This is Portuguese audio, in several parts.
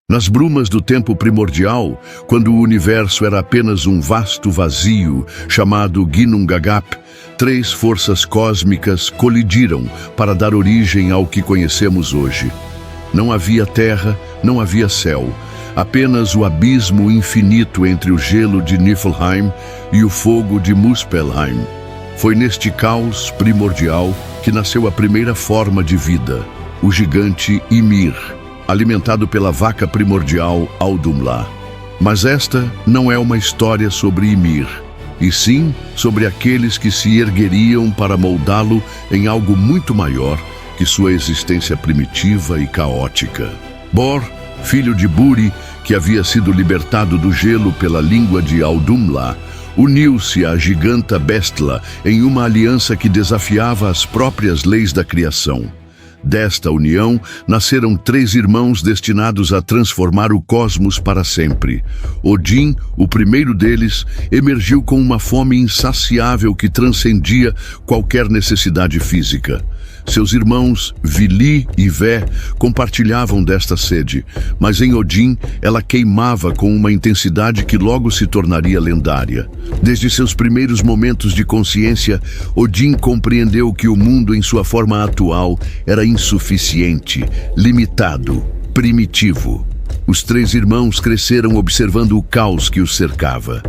Nas brumas do tempo primordial, quando o universo era apenas um vasto vazio chamado Ginnungagap, três forças cósmicas colidiram para dar origem ao que conhecemos hoje. Não havia terra, não havia céu, apenas o abismo infinito entre o gelo de Niflheim e o fogo de Muspelheim. Foi neste caos primordial que nasceu a primeira forma de vida, o gigante Ymir, alimentado pela vaca primordial Audumla. Mas esta não é uma história sobre Ymir, e sim sobre aqueles que se ergueriam para moldá-lo em algo muito maior que sua existência primitiva e caótica. Bor, filho de Buri, que havia sido libertado do gelo pela língua de Audumla, uniu-se à giganta Bestla em uma aliança que desafiava as próprias leis da criação. Desta união, nasceram três irmãos destinados a transformar o cosmos para sempre. Odin, o primeiro deles, emergiu com uma fome insaciável que transcendia qualquer necessidade física. Seus irmãos, Vili e Vé, compartilhavam desta sede, mas em Odin ela queimava com uma intensidade que logo se tornaria lendária. Desde seus primeiros momentos de consciência, Odin compreendeu que o mundo em sua forma atual era insuficiente, limitado, primitivo. Os três irmãos cresceram observando o caos que os cercava.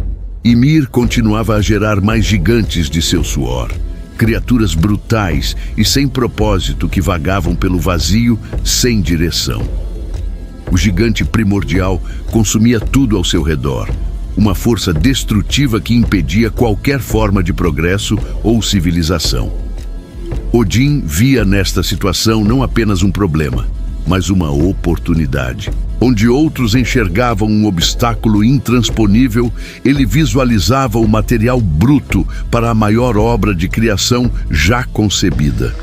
Ymir continuava a gerar mais gigantes de seu suor. Criaturas brutais e sem propósito que vagavam pelo vazio sem direção. O gigante primordial consumia tudo ao seu redor, uma força destrutiva que impedia qualquer forma de progresso ou civilização. Odin via nesta situação não apenas um problema, mas uma oportunidade. Onde outros enxergavam um obstáculo intransponível, ele visualizava o material bruto para a maior obra de criação já concebida.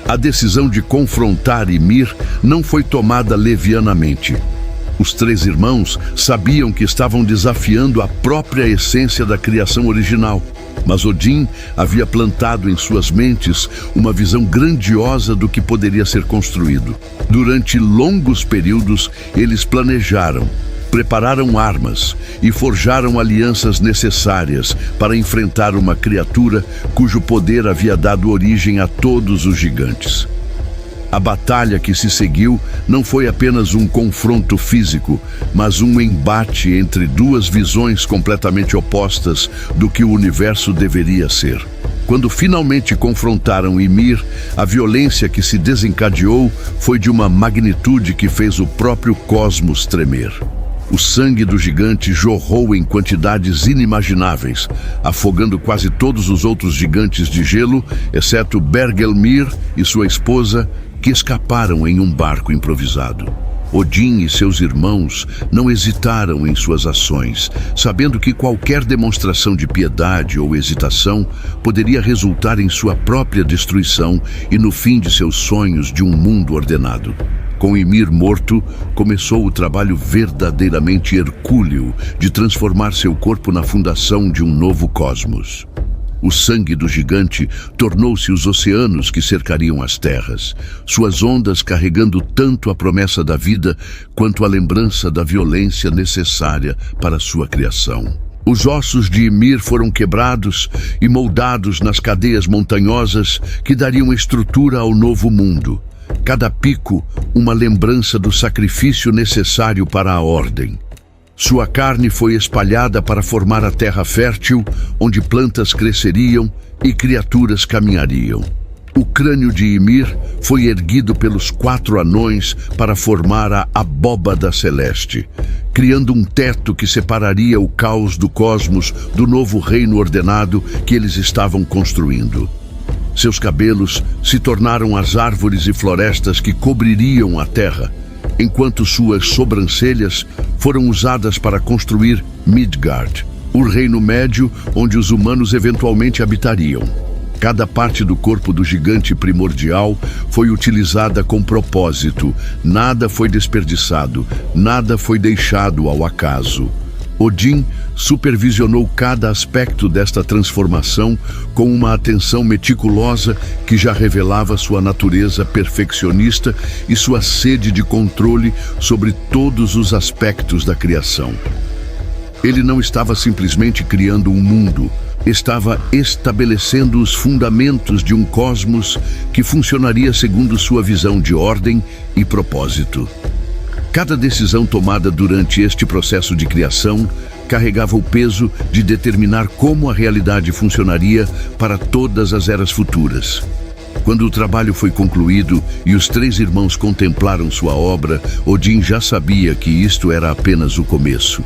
A decisão de confrontar Ymir não foi tomada levianamente. Os três irmãos sabiam que estavam desafiando a própria essência da criação original. Mas Odin havia plantado em suas mentes uma visão grandiosa do que poderia ser construído. Durante longos períodos, eles planejaram, prepararam armas e forjaram alianças necessárias para enfrentar uma criatura cujo poder havia dado origem a todos os gigantes. A batalha que se seguiu não foi apenas um confronto físico, mas um embate entre duas visões completamente opostas do que o universo deveria ser. Quando finalmente confrontaram Ymir, a violência que se desencadeou foi de uma magnitude que fez o próprio cosmos tremer. O sangue do gigante jorrou em quantidades inimagináveis, afogando quase todos os outros gigantes de gelo, exceto Bergelmir e sua esposa, que escaparam em um barco improvisado. Odin e seus irmãos não hesitaram em suas ações, sabendo que qualquer demonstração de piedade ou hesitação poderia resultar em sua própria destruição e no fim de seus sonhos de um mundo ordenado. Com Ymir morto, começou o trabalho verdadeiramente hercúleo de transformar seu corpo na fundação de um novo cosmos. O sangue do gigante tornou-se os oceanos que cercariam as terras, suas ondas carregando tanto a promessa da vida quanto a lembrança da violência necessária para sua criação. Os ossos de Ymir foram quebrados e moldados nas cadeias montanhosas que dariam estrutura ao novo mundo. Cada pico, uma lembrança do sacrifício necessário para a ordem. Sua carne foi espalhada para formar a terra fértil, onde plantas cresceriam e criaturas caminhariam. O crânio de Ymir foi erguido pelos 4 anões para formar a abóbada celeste, criando um teto que separaria o caos do cosmos do novo reino ordenado que eles estavam construindo. Seus cabelos se tornaram as árvores e florestas que cobririam a terra, enquanto suas sobrancelhas foram usadas para construir Midgard, o Reino Médio onde os humanos eventualmente habitariam. Cada parte do corpo do gigante primordial foi utilizada com propósito, nada foi desperdiçado, nada foi deixado ao acaso. Odin supervisionou cada aspecto desta transformação com uma atenção meticulosa que já revelava sua natureza perfeccionista e sua sede de controle sobre todos os aspectos da criação. Ele não estava simplesmente criando um mundo, estava estabelecendo os fundamentos de um cosmos que funcionaria segundo sua visão de ordem e propósito. Cada decisão tomada durante este processo de criação carregava o peso de determinar como a realidade funcionaria para todas as eras futuras. Quando o trabalho foi concluído e os três irmãos contemplaram sua obra, Odin já sabia que isto era apenas o começo.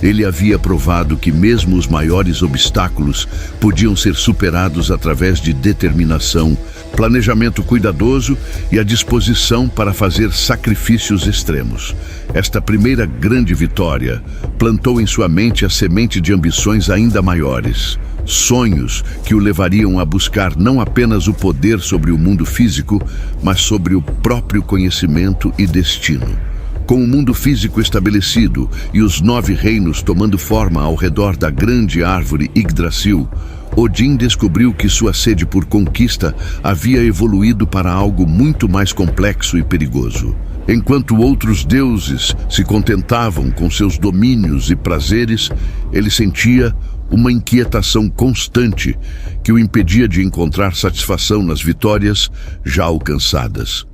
Ele havia provado que mesmo os maiores obstáculos podiam ser superados através de determinação, planejamento cuidadoso e a disposição para fazer sacrifícios extremos. Esta primeira grande vitória plantou em sua mente a semente de ambições ainda maiores, sonhos que o levariam a buscar não apenas o poder sobre o mundo físico, mas sobre o próprio conhecimento e destino. Com o mundo físico estabelecido e os 9 reinos tomando forma ao redor da grande árvore Yggdrasil, Odin descobriu que sua sede por conquista havia evoluído para algo muito mais complexo e perigoso. Enquanto outros deuses se contentavam com seus domínios e prazeres, ele sentia uma inquietação constante que o impedia de encontrar satisfação nas vitórias já alcançadas.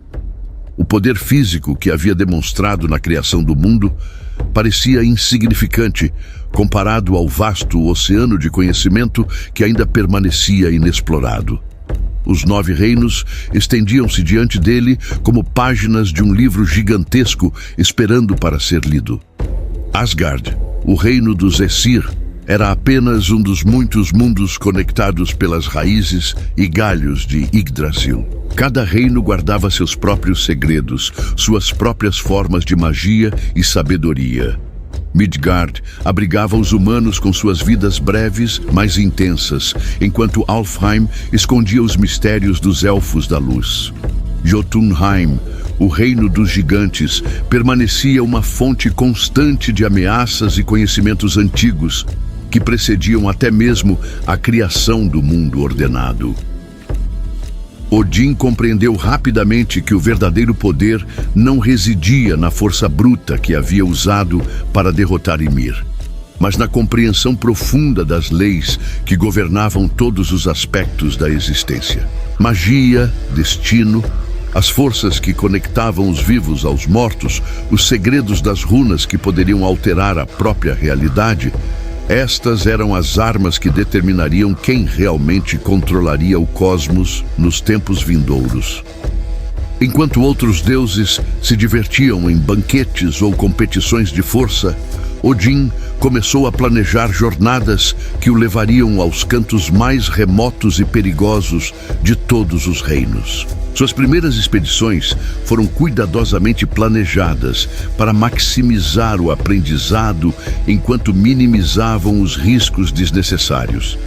O poder físico que havia demonstrado na criação do mundo parecia insignificante comparado ao vasto oceano de conhecimento que ainda permanecia inexplorado. Os 9 reinos estendiam-se diante dele como páginas de um livro gigantesco esperando para ser lido. Asgard, o reino dos Aesir, era apenas um dos muitos mundos conectados pelas raízes e galhos de Yggdrasil. Cada reino guardava seus próprios segredos, suas próprias formas de magia e sabedoria. Midgard abrigava os humanos com suas vidas breves, mas intensas, enquanto Alfheim escondia os mistérios dos Elfos da Luz. Jotunheim, o reino dos gigantes, permanecia uma fonte constante de ameaças e conhecimentos antigos, que precediam até mesmo a criação do mundo ordenado. Odin compreendeu rapidamente que o verdadeiro poder não residia na força bruta que havia usado para derrotar Ymir, mas na compreensão profunda das leis que governavam todos os aspectos da existência. Magia, destino, as forças que conectavam os vivos aos mortos, os segredos das runas que poderiam alterar a própria realidade. Estas eram as armas que determinariam quem realmente controlaria o cosmos nos tempos vindouros. Enquanto outros deuses se divertiam em banquetes ou competições de força, Odin começou a planejar jornadas que o levariam aos cantos mais remotos e perigosos de todos os reinos. Suas primeiras expedições foram cuidadosamente planejadas para maximizar o aprendizado enquanto minimizavam os riscos desnecessários.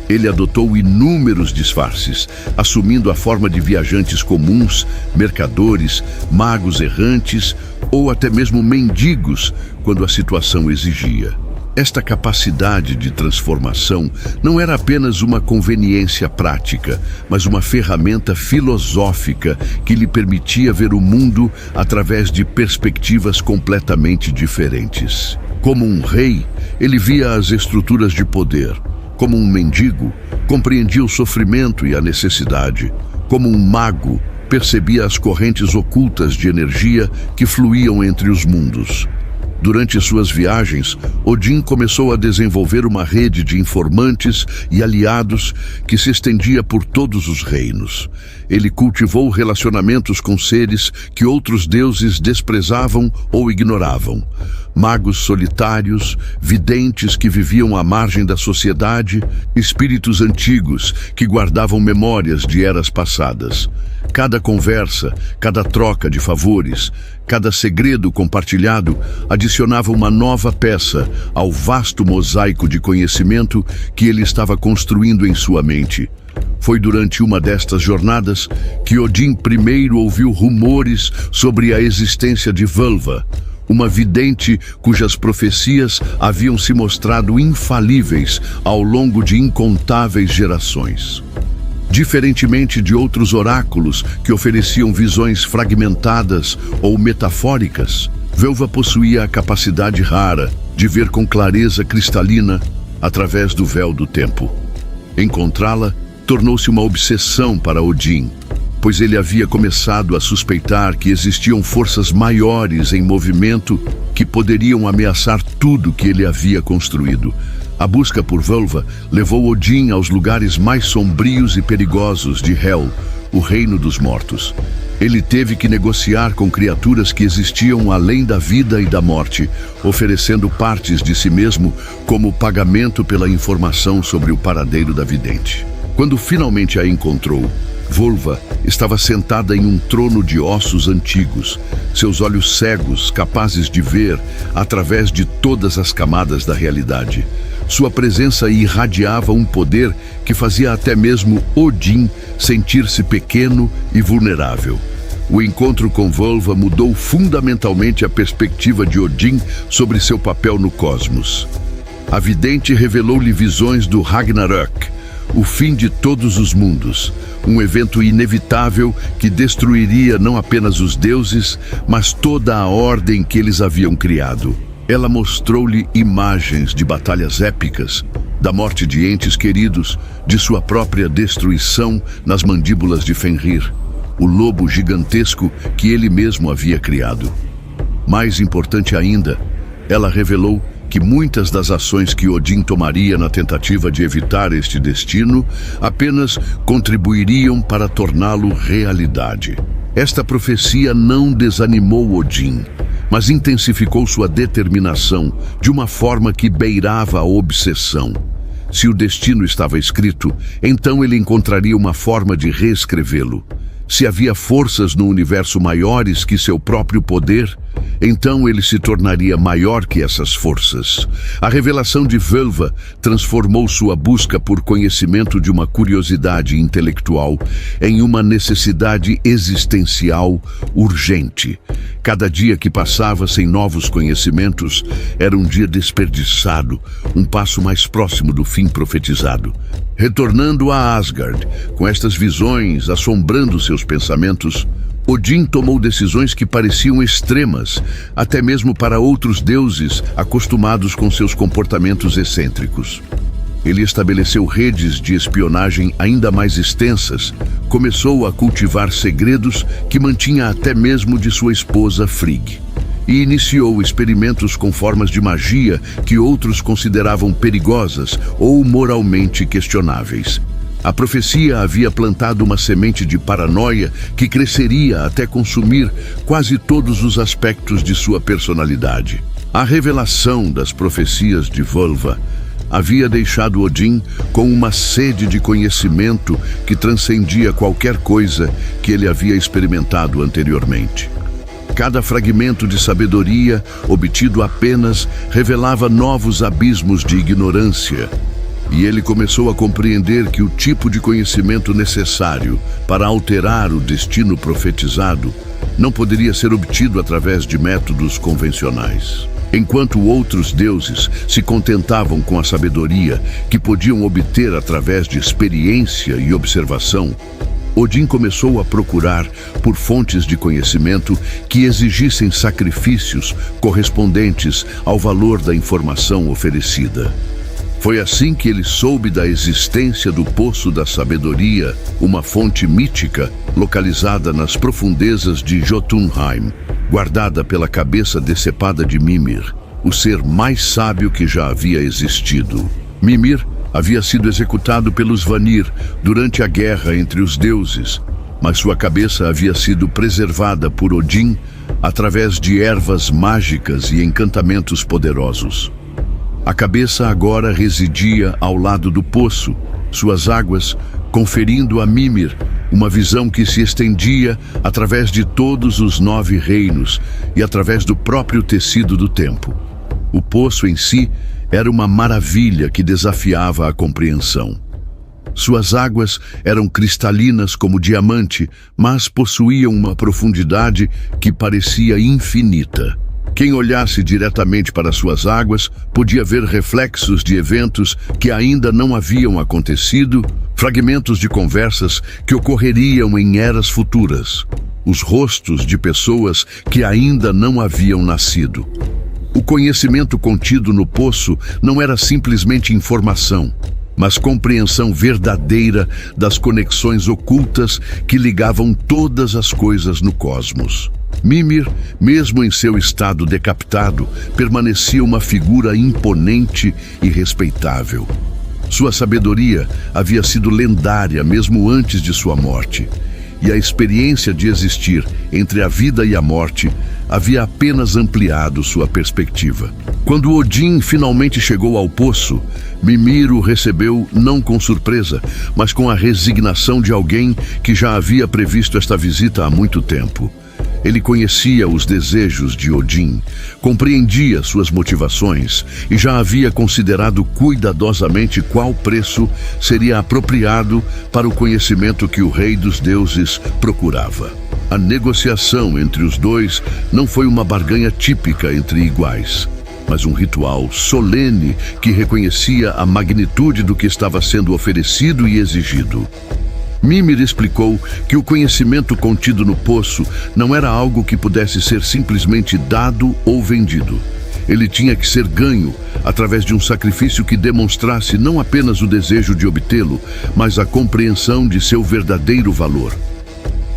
Ele adotou inúmeros disfarces, assumindo a forma de viajantes comuns, mercadores, magos errantes ou até mesmo mendigos quando a situação exigia. Esta capacidade de transformação não era apenas uma conveniência prática, mas uma ferramenta filosófica que lhe permitia ver o mundo através de perspectivas completamente diferentes. Como um rei, ele via as estruturas de poder. Como um mendigo, compreendia o sofrimento e a necessidade. Como um mago, percebia as correntes ocultas de energia que fluíam entre os mundos. Durante suas viagens, Odin começou a desenvolver uma rede de informantes e aliados que se estendia por todos os reinos. Ele cultivou relacionamentos com seres que outros deuses desprezavam ou ignoravam. Magos solitários, videntes que viviam à margem da sociedade, espíritos antigos que guardavam memórias de eras passadas. Cada conversa, cada troca de favores, cada segredo compartilhado adicionava uma nova peça ao vasto mosaico de conhecimento que ele estava construindo em sua mente. Foi durante uma destas jornadas que Odin primeiro ouviu rumores sobre a existência de Völva, uma vidente cujas profecias haviam se mostrado infalíveis ao longo de incontáveis gerações. Diferentemente de outros oráculos que ofereciam visões fragmentadas ou metafóricas, Völva possuía a capacidade rara de ver com clareza cristalina através do véu do tempo. Encontrá-la tornou-se uma obsessão para Odin, pois ele havia começado a suspeitar que existiam forças maiores em movimento que poderiam ameaçar tudo que ele havia construído. A busca por Völva levou Odin aos lugares mais sombrios e perigosos de Hel, o reino dos mortos. Ele teve que negociar com criaturas que existiam além da vida e da morte, oferecendo partes de si mesmo como pagamento pela informação sobre o paradeiro da vidente. Quando finalmente a encontrou, Völva estava sentada em um trono de ossos antigos, seus olhos cegos capazes de ver através de todas as camadas da realidade. Sua presença irradiava um poder que fazia até mesmo Odin sentir-se pequeno e vulnerável. O encontro com Völva mudou fundamentalmente a perspectiva de Odin sobre seu papel no cosmos. A vidente revelou-lhe visões do Ragnarök, o fim de todos os mundos, um evento inevitável que destruiria não apenas os deuses, mas toda a ordem que eles haviam criado. Ela mostrou-lhe imagens de batalhas épicas, da morte de entes queridos, de sua própria destruição nas mandíbulas de Fenrir, o lobo gigantesco que ele mesmo havia criado. Mais importante ainda, ela revelou que muitas das ações que Odin tomaria na tentativa de evitar este destino apenas contribuiriam para torná-lo realidade. Esta profecia não desanimou Odin, mas intensificou sua determinação de uma forma que beirava a obsessão. Se o destino estava escrito, então ele encontraria uma forma de reescrevê-lo. Se havia forças no universo maiores que seu próprio poder, então ele se tornaria maior que essas forças. A revelação de Völva transformou sua busca por conhecimento de uma curiosidade intelectual em uma necessidade existencial urgente. Cada dia que passava sem novos conhecimentos era um dia desperdiçado, um passo mais próximo do fim profetizado. Retornando a Asgard, com estas visões assombrando seus pensamentos, Odin tomou decisões que pareciam extremas, até mesmo para outros deuses acostumados com seus comportamentos excêntricos. Ele estabeleceu redes de espionagem ainda mais extensas, começou a cultivar segredos que mantinha até mesmo de sua esposa Frigg, e iniciou experimentos com formas de magia que outros consideravam perigosas ou moralmente questionáveis. A profecia havia plantado uma semente de paranoia que cresceria até consumir quase todos os aspectos de sua personalidade. A revelação das profecias de Völva havia deixado Odin com uma sede de conhecimento que transcendia qualquer coisa que ele havia experimentado anteriormente. Cada fragmento de sabedoria obtido apenas revelava novos abismos de ignorância, e ele começou a compreender que o tipo de conhecimento necessário para alterar o destino profetizado não poderia ser obtido através de métodos convencionais. Enquanto outros deuses se contentavam com a sabedoria que podiam obter através de experiência e observação, Odin começou a procurar por fontes de conhecimento que exigissem sacrifícios correspondentes ao valor da informação oferecida. Foi assim que ele soube da existência do Poço da Sabedoria, uma fonte mítica localizada nas profundezas de Jotunheim, guardada pela cabeça decepada de Mimir, o ser mais sábio que já havia existido. Mimir havia sido executado pelos Vanir durante a guerra entre os deuses, mas sua cabeça havia sido preservada por Odin através de ervas mágicas e encantamentos poderosos. A cabeça agora residia ao lado do poço, suas águas conferindo a Mimir uma visão que se estendia através de todos os 9 reinos e através do próprio tecido do tempo. O poço em si era uma maravilha que desafiava a compreensão. Suas águas eram cristalinas como diamante, mas possuíam uma profundidade que parecia infinita. Quem olhasse diretamente para suas águas podia ver reflexos de eventos que ainda não haviam acontecido, fragmentos de conversas que ocorreriam em eras futuras, os rostos de pessoas que ainda não haviam nascido. O conhecimento contido no poço não era simplesmente informação, mas compreensão verdadeira das conexões ocultas que ligavam todas as coisas no cosmos. Mimir, mesmo em seu estado decapitado, permanecia uma figura imponente e respeitável. Sua sabedoria havia sido lendária mesmo antes de sua morte, e a experiência de existir entre a vida e a morte havia apenas ampliado sua perspectiva. Quando Odin finalmente chegou ao poço, Mimir o recebeu não com surpresa, mas com a resignação de alguém que já havia previsto esta visita há muito tempo. Ele conhecia os desejos de Odin, compreendia suas motivações e já havia considerado cuidadosamente qual preço seria apropriado para o conhecimento que o Rei dos Deuses procurava. A negociação entre os dois não foi uma barganha típica entre iguais, mas um ritual solene que reconhecia a magnitude do que estava sendo oferecido e exigido. Mimir explicou que o conhecimento contido no poço não era algo que pudesse ser simplesmente dado ou vendido. Ele tinha que ser ganho através de um sacrifício que demonstrasse não apenas o desejo de obtê-lo, mas a compreensão de seu verdadeiro valor.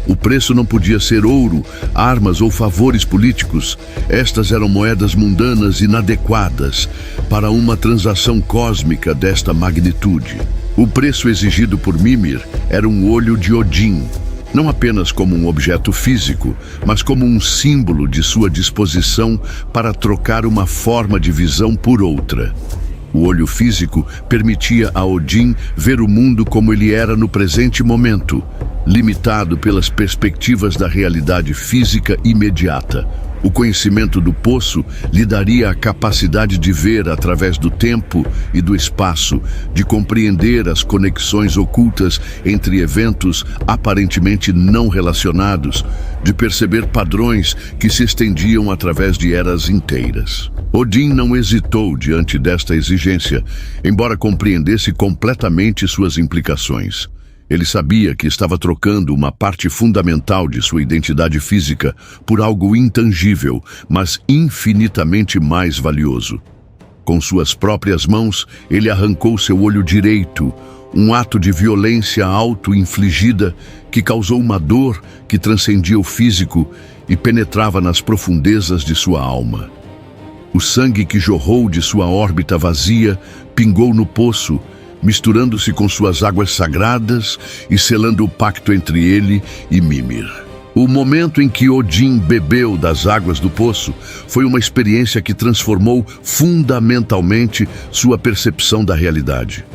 O preço não podia ser ouro, armas ou favores políticos. Estas eram moedas mundanas inadequadas para uma transação cósmica desta magnitude. O preço exigido por Mimir era um olho de Odin, não apenas como um objeto físico, mas como um símbolo de sua disposição para trocar uma forma de visão por outra. O olho físico permitia a Odin ver o mundo como ele era no presente momento, limitado pelas perspectivas da realidade física imediata. O conhecimento do poço lhe daria a capacidade de ver através do tempo e do espaço, de compreender as conexões ocultas entre eventos aparentemente não relacionados, de perceber padrões que se estendiam através de eras inteiras. Odin não hesitou diante desta exigência, embora compreendesse completamente suas implicações. Ele sabia que estava trocando uma parte fundamental de sua identidade física por algo intangível, mas infinitamente mais valioso. Com suas próprias mãos, ele arrancou seu olho direito, um ato de violência auto-infligida que causou uma dor que transcendia o físico e penetrava nas profundezas de sua alma. O sangue que jorrou de sua órbita vazia pingou no poço, misturando-se com suas águas sagradas e selando o pacto entre ele e Mimir. O momento em que Odin bebeu das águas do poço foi uma experiência que transformou fundamentalmente sua percepção da realidade.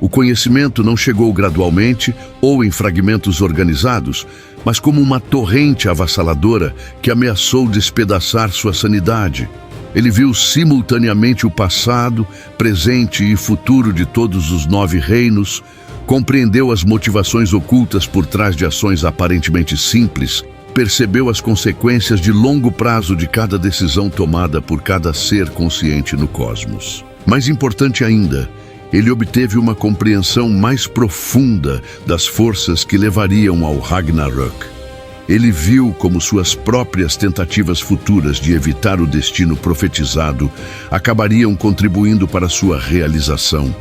O conhecimento não chegou gradualmente ou em fragmentos organizados, mas como uma torrente avassaladora que ameaçou despedaçar sua sanidade. Ele viu simultaneamente o passado, presente e futuro de todos os 9 reinos, compreendeu as motivações ocultas por trás de ações aparentemente simples, percebeu as consequências de longo prazo de cada decisão tomada por cada ser consciente no cosmos. Mais importante ainda, ele obteve uma compreensão mais profunda das forças que levariam ao Ragnarök. Ele viu como suas próprias tentativas futuras de evitar o destino profetizado acabariam contribuindo para sua realização.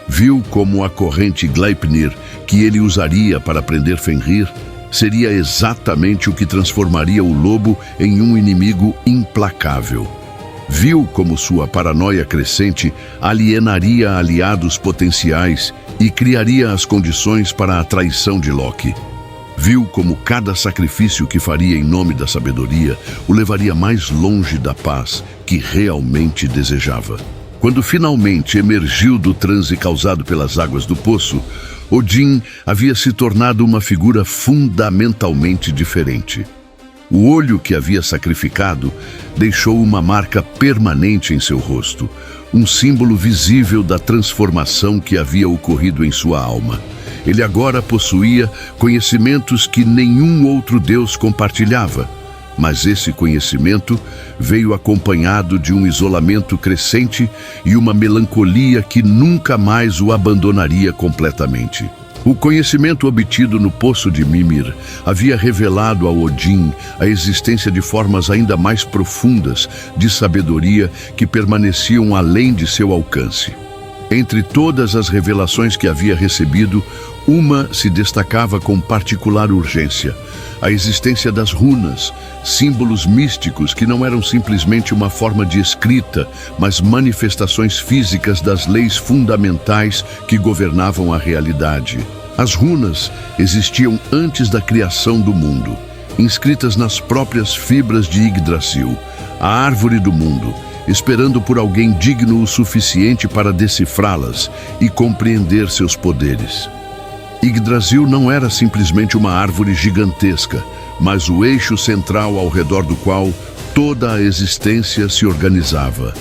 Viu como a corrente Gleipnir, que ele usaria para prender Fenrir, seria exatamente o que transformaria o lobo em um inimigo implacável. Viu como sua paranoia crescente alienaria aliados potenciais e criaria as condições para a traição de Loki. Viu como cada sacrifício que faria em nome da sabedoria o levaria mais longe da paz que realmente desejava. Quando finalmente emergiu do transe causado pelas águas do poço, Odin havia se tornado uma figura fundamentalmente diferente. O olho que havia sacrificado deixou uma marca permanente em seu rosto, um símbolo visível da transformação que havia ocorrido em sua alma. Ele agora possuía conhecimentos que nenhum outro deus compartilhava, Mas esse conhecimento veio acompanhado de um isolamento crescente e uma melancolia que nunca mais o abandonaria completamente. O conhecimento obtido no Poço de Mimir havia revelado a Odin a existência de formas ainda mais profundas de sabedoria que permaneciam além de seu alcance. Entre todas as revelações que havia recebido, uma se destacava com particular urgência: a existência das runas, símbolos místicos que não eram simplesmente uma forma de escrita, mas manifestações físicas das leis fundamentais que governavam a realidade. As runas existiam antes da criação do mundo, inscritas nas próprias fibras de Yggdrasil, a árvore do mundo, esperando por alguém digno o suficiente para decifrá-las e compreender seus poderes. Yggdrasil não era simplesmente uma árvore gigantesca, mas o eixo central ao redor do qual toda a existência se organizava.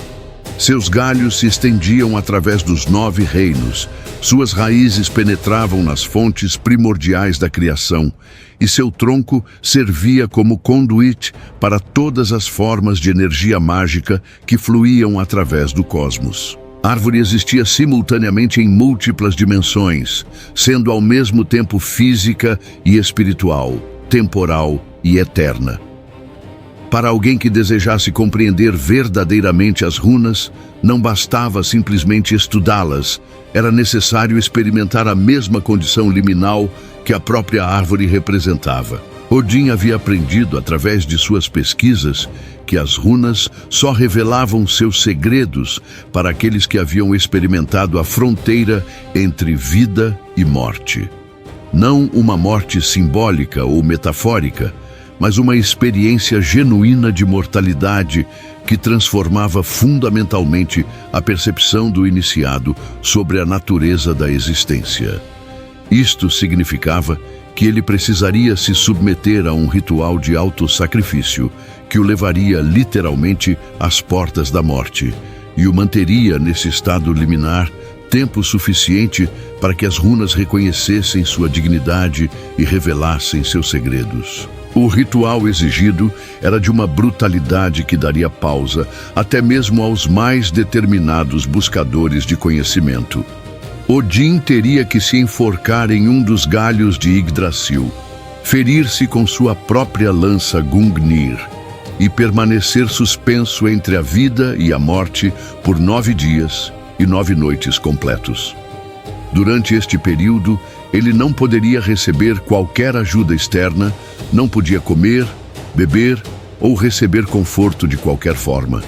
Seus galhos se estendiam através dos 9 reinos, suas raízes penetravam nas fontes primordiais da criação, e seu tronco servia como conduíte para todas as formas de energia mágica que fluíam através do cosmos. A árvore existia simultaneamente em múltiplas dimensões, sendo ao mesmo tempo física e espiritual, temporal e eterna. Para alguém que desejasse compreender verdadeiramente as runas, não bastava simplesmente estudá-las, era necessário experimentar a mesma condição liminal que a própria árvore representava. Odin havia aprendido, através de suas pesquisas, que as runas só revelavam seus segredos para aqueles que haviam experimentado a fronteira entre vida e morte. Não uma morte simbólica ou metafórica, mas uma experiência genuína de mortalidade que transformava fundamentalmente a percepção do iniciado sobre a natureza da existência. Isto significava que ele precisaria se submeter a um ritual de autossacrifício que o levaria literalmente às portas da morte e o manteria nesse estado liminar tempo suficiente para que as runas reconhecessem sua dignidade e revelassem seus segredos. O ritual exigido era de uma brutalidade que daria pausa até mesmo aos mais determinados buscadores de conhecimento. Odin teria que se enforcar em um dos galhos de Yggdrasil, ferir-se com sua própria lança Gungnir e permanecer suspenso entre a vida e a morte por 9 dias e 9 noites completos. Durante este período, ele não poderia receber qualquer ajuda externa, não podia comer, beber ou receber conforto de qualquer forma.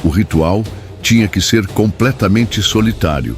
O ritual tinha que ser completamente solitário,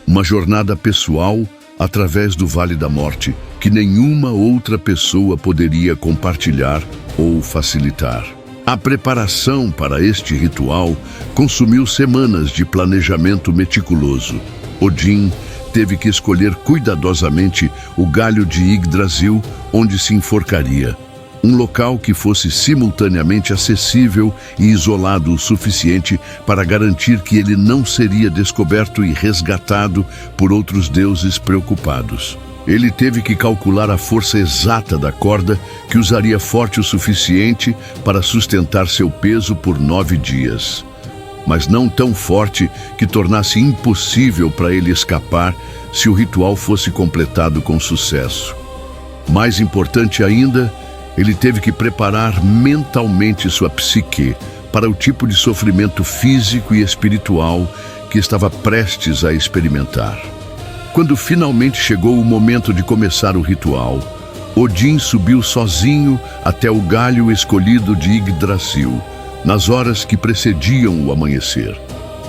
uma jornada pessoal através do Vale da Morte que nenhuma outra pessoa poderia compartilhar ou facilitar. A preparação para este ritual consumiu semanas de planejamento meticuloso. Odin teve que escolher cuidadosamente o galho de Yggdrasil onde se enforcaria. Um local que fosse simultaneamente acessível e isolado o suficiente para garantir que ele não seria descoberto e resgatado por outros deuses preocupados. Ele teve que calcular a força exata da corda que usaria forte o suficiente para sustentar seu peso por 9 dias. Mas não tão forte que tornasse impossível para ele escapar se o ritual fosse completado com sucesso. Mais importante ainda, ele teve que preparar mentalmente sua psique para o tipo de sofrimento físico e espiritual que estava prestes a experimentar. Quando finalmente chegou o momento de começar o ritual, Odin subiu sozinho até o galho escolhido de Yggdrasil, nas horas que precediam o amanhecer.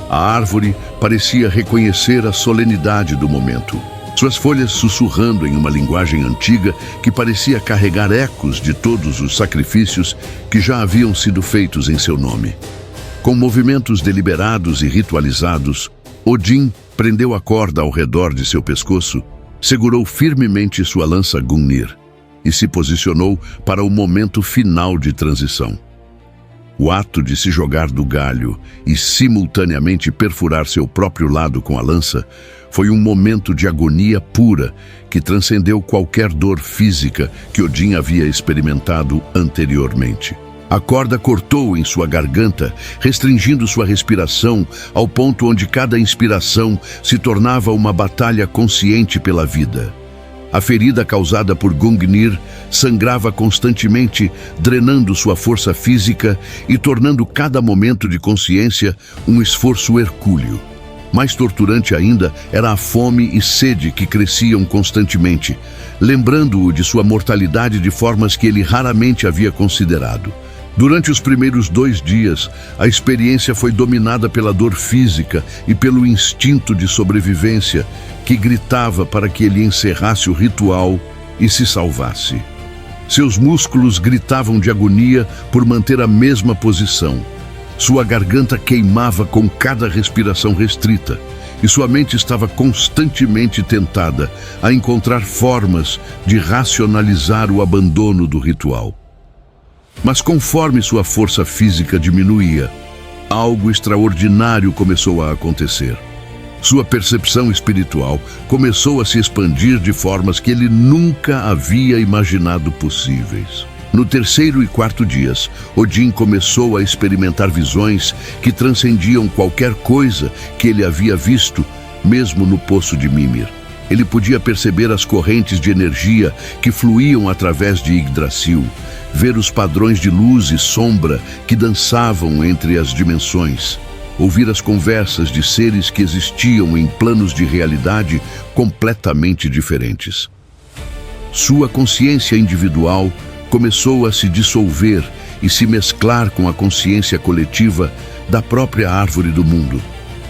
A árvore parecia reconhecer a solenidade do momento, suas folhas sussurrando em uma linguagem antiga que parecia carregar ecos de todos os sacrifícios que já haviam sido feitos em seu nome. Com movimentos deliberados e ritualizados, Odin prendeu a corda ao redor de seu pescoço, segurou firmemente sua lança Gungnir e se posicionou para o momento final de transição. O ato de se jogar do galho e simultaneamente perfurar seu próprio lado com a lança foi um momento de agonia pura que transcendeu qualquer dor física que Odin havia experimentado anteriormente. A corda cortou em sua garganta, restringindo sua respiração ao ponto onde cada inspiração se tornava uma batalha consciente pela vida. A ferida causada por Gungnir sangrava constantemente, drenando sua força física e tornando cada momento de consciência um esforço hercúleo. Mais torturante ainda era a fome e sede que cresciam constantemente, lembrando-o de sua mortalidade de formas que ele raramente havia considerado. Durante os primeiros 2 dias, a experiência foi dominada pela dor física e pelo instinto de sobrevivência que gritava para que ele encerrasse o ritual e se salvasse. Seus músculos gritavam de agonia por manter a mesma posição. Sua garganta queimava com cada respiração restrita e sua mente estava constantemente tentada a encontrar formas de racionalizar o abandono do ritual. Mas conforme sua força física diminuía, algo extraordinário começou a acontecer. Sua percepção espiritual começou a se expandir de formas que ele nunca havia imaginado possíveis. No 3º e 4º dias, Odin começou a experimentar visões que transcendiam qualquer coisa que ele havia visto, mesmo no poço de Mimir. Ele podia perceber as correntes de energia que fluíam através de Yggdrasil, ver os padrões de luz e sombra que dançavam entre as dimensões, ouvir as conversas de seres que existiam em planos de realidade completamente diferentes. Sua consciência individual começou a se dissolver e se mesclar com a consciência coletiva da própria árvore do mundo,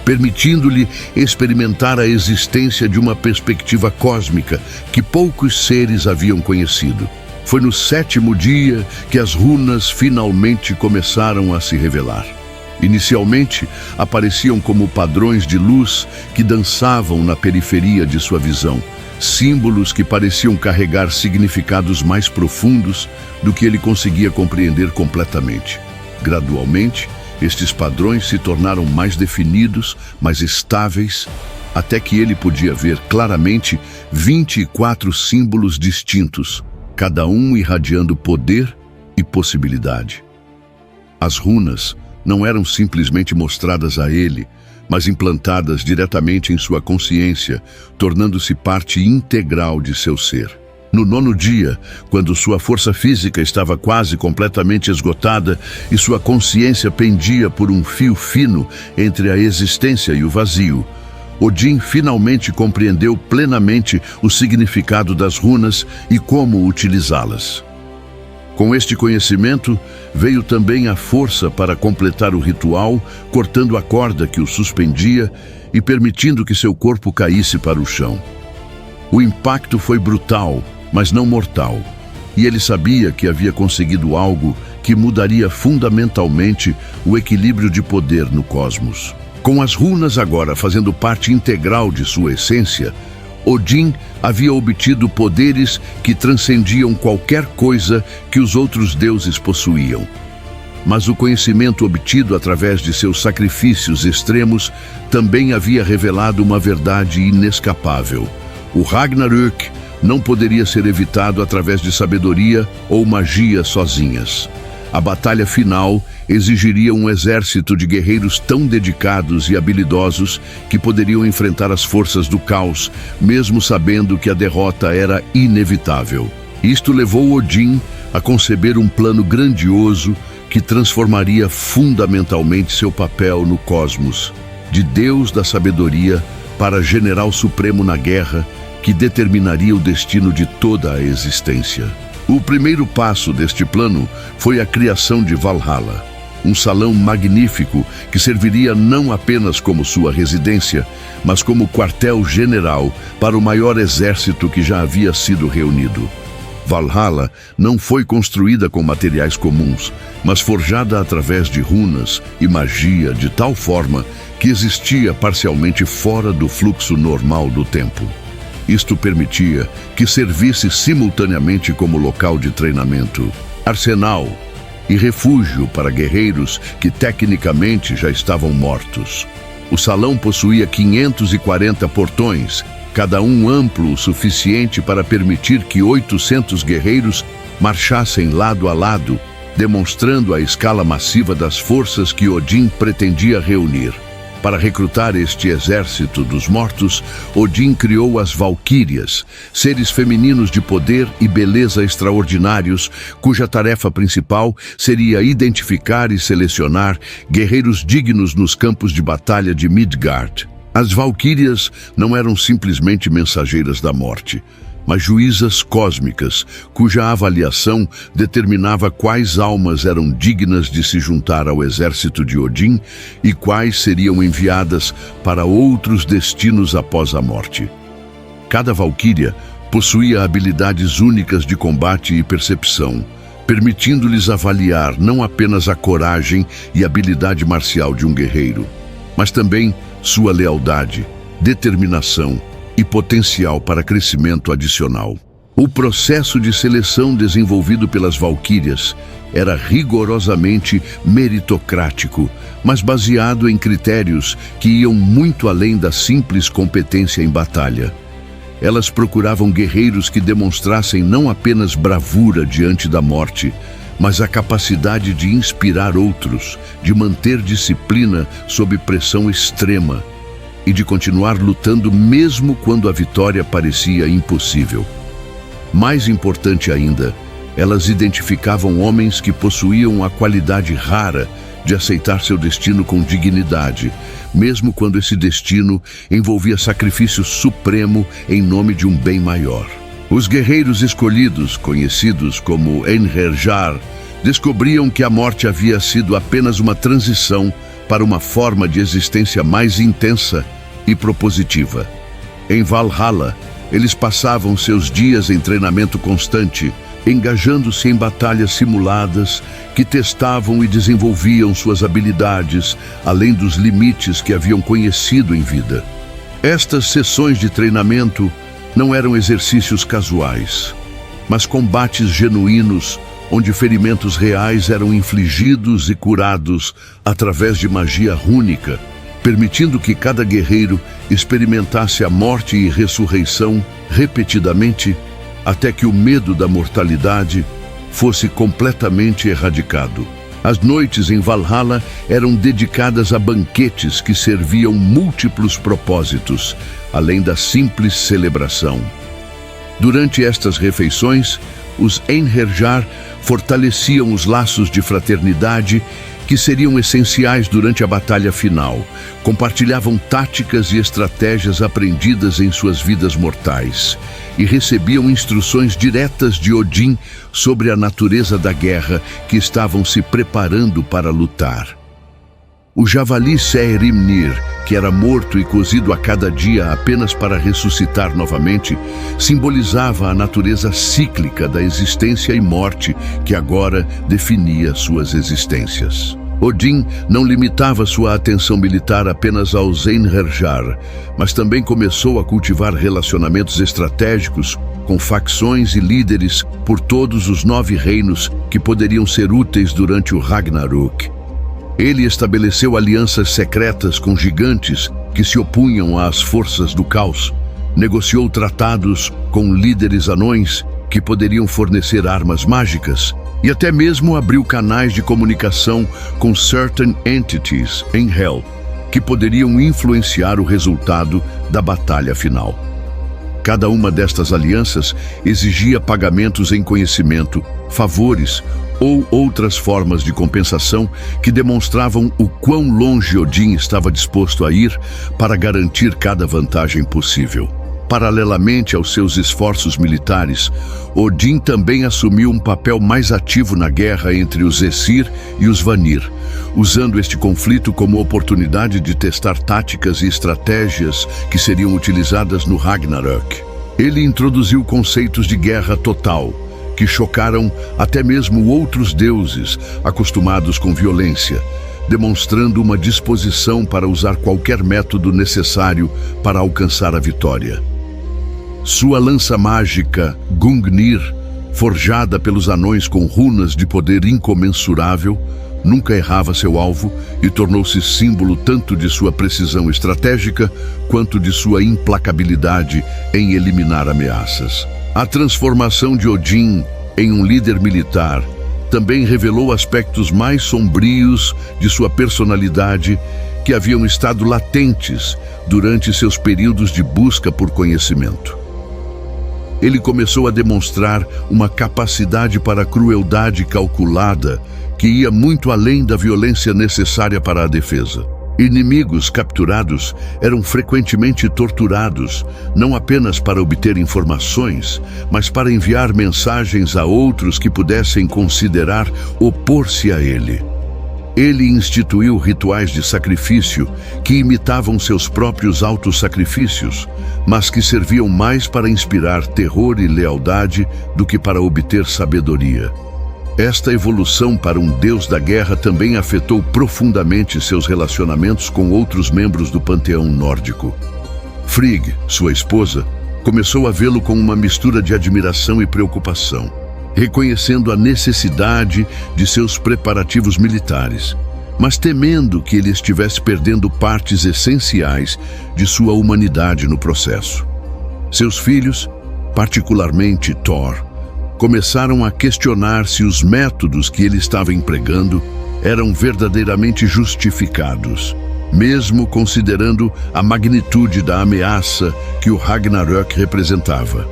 permitindo-lhe experimentar a existência de uma perspectiva cósmica que poucos seres haviam conhecido. Foi no 7º dia que as runas finalmente começaram a se revelar. Inicialmente, apareciam como padrões de luz que dançavam na periferia de sua visão, símbolos que pareciam carregar significados mais profundos do que ele conseguia compreender completamente. Gradualmente, estes padrões se tornaram mais definidos, mais estáveis, até que ele podia ver claramente 24 símbolos distintos, cada um irradiando poder e possibilidade. As runas não eram simplesmente mostradas a ele, mas implantadas diretamente em sua consciência, tornando-se parte integral de seu ser. No 9º dia, quando sua força física estava quase completamente esgotada e sua consciência pendia por um fio fino entre a existência e o vazio, Odin finalmente compreendeu plenamente o significado das runas e como utilizá-las. Com este conhecimento, veio também a força para completar o ritual, cortando a corda que o suspendia e permitindo que seu corpo caísse para o chão. O impacto foi brutal, mas não mortal, e ele sabia que havia conseguido algo que mudaria fundamentalmente o equilíbrio de poder no cosmos. Com as runas agora fazendo parte integral de sua essência, Odin havia obtido poderes que transcendiam qualquer coisa que os outros deuses possuíam. Mas o conhecimento obtido através de seus sacrifícios extremos também havia revelado uma verdade inescapável. O Ragnarök não poderia ser evitado através de sabedoria ou magia sozinhas. A batalha final exigiria um exército de guerreiros tão dedicados e habilidosos que poderiam enfrentar as forças do caos, mesmo sabendo que a derrota era inevitável. Isto levou Odin a conceber um plano grandioso que transformaria fundamentalmente seu papel no cosmos, de Deus da sabedoria para general supremo na guerra, que determinaria o destino de toda a existência. O primeiro passo deste plano foi a criação de Valhalla, um salão magnífico que serviria não apenas como sua residência, mas como quartel-general para o maior exército que já havia sido reunido. Valhalla não foi construída com materiais comuns, mas forjada através de runas e magia de tal forma que existia parcialmente fora do fluxo normal do tempo. Isto permitia que servisse simultaneamente como local de treinamento, arsenal e refúgio para guerreiros que tecnicamente já estavam mortos. O salão possuía 540 portões, cada um amplo o suficiente para permitir que 800 guerreiros marchassem lado a lado, demonstrando a escala massiva das forças que Odin pretendia reunir. Para recrutar este exército dos mortos, Odin criou as Valquírias, seres femininos de poder e beleza extraordinários, cuja tarefa principal seria identificar e selecionar guerreiros dignos nos campos de batalha de Midgard. As Valquírias não eram simplesmente mensageiras da morte, mas juízas cósmicas, cuja avaliação determinava quais almas eram dignas de se juntar ao exército de Odin e quais seriam enviadas para outros destinos após a morte. Cada valquíria possuía habilidades únicas de combate e percepção, permitindo-lhes avaliar não apenas a coragem e habilidade marcial de um guerreiro, mas também sua lealdade, determinação e potencial para crescimento adicional. O processo de seleção desenvolvido pelas Valquírias era rigorosamente meritocrático, mas baseado em critérios que iam muito além da simples competência em batalha. Elas procuravam guerreiros que demonstrassem não apenas bravura diante da morte, mas a capacidade de inspirar outros, de manter disciplina sob pressão extrema e de continuar lutando mesmo quando a vitória parecia impossível. Mais importante ainda, elas identificavam homens que possuíam a qualidade rara de aceitar seu destino com dignidade, mesmo quando esse destino envolvia sacrifício supremo em nome de um bem maior. Os guerreiros escolhidos, conhecidos como Einherjar, descobriam que a morte havia sido apenas uma transição para uma forma de existência mais intensa e propositiva. Em Valhalla, eles passavam seus dias em treinamento constante, engajando-se em batalhas simuladas que testavam e desenvolviam suas habilidades, além dos limites que haviam conhecido em vida. Estas sessões de treinamento não eram exercícios casuais, mas combates genuínos, onde ferimentos reais eram infligidos e curados através de magia rúnica, permitindo que cada guerreiro experimentasse a morte e ressurreição repetidamente, até que o medo da mortalidade fosse completamente erradicado. As noites em Valhalla eram dedicadas a banquetes que serviam múltiplos propósitos, além da simples celebração. Durante estas refeições, os Einherjar fortaleciam os laços de fraternidade que seriam essenciais durante a batalha final, compartilhavam táticas e estratégias aprendidas em suas vidas mortais e recebiam instruções diretas de Odin sobre a natureza da guerra que estavam se preparando para lutar. O javali Seihrimnir, que era morto e cozido a cada dia apenas para ressuscitar novamente, simbolizava a natureza cíclica da existência e morte que agora definia suas existências. Odin não limitava sua atenção militar apenas aos Einherjar, mas também começou a cultivar relacionamentos estratégicos com facções e líderes por todos os 9 reinos que poderiam ser úteis durante o Ragnarok. Ele estabeleceu alianças secretas com gigantes que se opunham às forças do caos, negociou tratados com líderes anões que poderiam fornecer armas mágicas e até mesmo abriu canais de comunicação com certain entities em Hel, que poderiam influenciar o resultado da batalha final. Cada uma destas alianças exigia pagamentos em conhecimento, favores ou outras formas de compensação que demonstravam o quão longe Odin estava disposto a ir para garantir cada vantagem possível. Paralelamente aos seus esforços militares, Odin também assumiu um papel mais ativo na guerra entre os Aesir e os Vanir, usando este conflito como oportunidade de testar táticas e estratégias que seriam utilizadas no Ragnarok. Ele introduziu conceitos de guerra total, que chocaram até mesmo outros deuses acostumados com violência, demonstrando uma disposição para usar qualquer método necessário para alcançar a vitória. Sua lança mágica, Gungnir, forjada pelos anões com runas de poder incomensurável, nunca errava seu alvo e tornou-se símbolo tanto de sua precisão estratégica quanto de sua implacabilidade em eliminar ameaças. A transformação de Odin em um líder militar também revelou aspectos mais sombrios de sua personalidade que haviam estado latentes durante seus períodos de busca por conhecimento. Ele começou a demonstrar uma capacidade para a crueldade calculada que ia muito além da violência necessária para a defesa. Inimigos capturados eram frequentemente torturados, não apenas para obter informações, mas para enviar mensagens a outros que pudessem considerar opor-se a ele. Ele instituiu rituais de sacrifício que imitavam seus próprios autossacrifícios, mas que serviam mais para inspirar terror e lealdade do que para obter sabedoria. Esta evolução para um deus da guerra também afetou profundamente seus relacionamentos com outros membros do panteão nórdico. Frigg, sua esposa, começou a vê-lo com uma mistura de admiração e preocupação, reconhecendo a necessidade de seus preparativos militares, mas temendo que ele estivesse perdendo partes essenciais de sua humanidade no processo. Seus filhos, particularmente Thor, começaram a questionar se os métodos que ele estava empregando eram verdadeiramente justificados, mesmo considerando a magnitude da ameaça que o Ragnarök representava.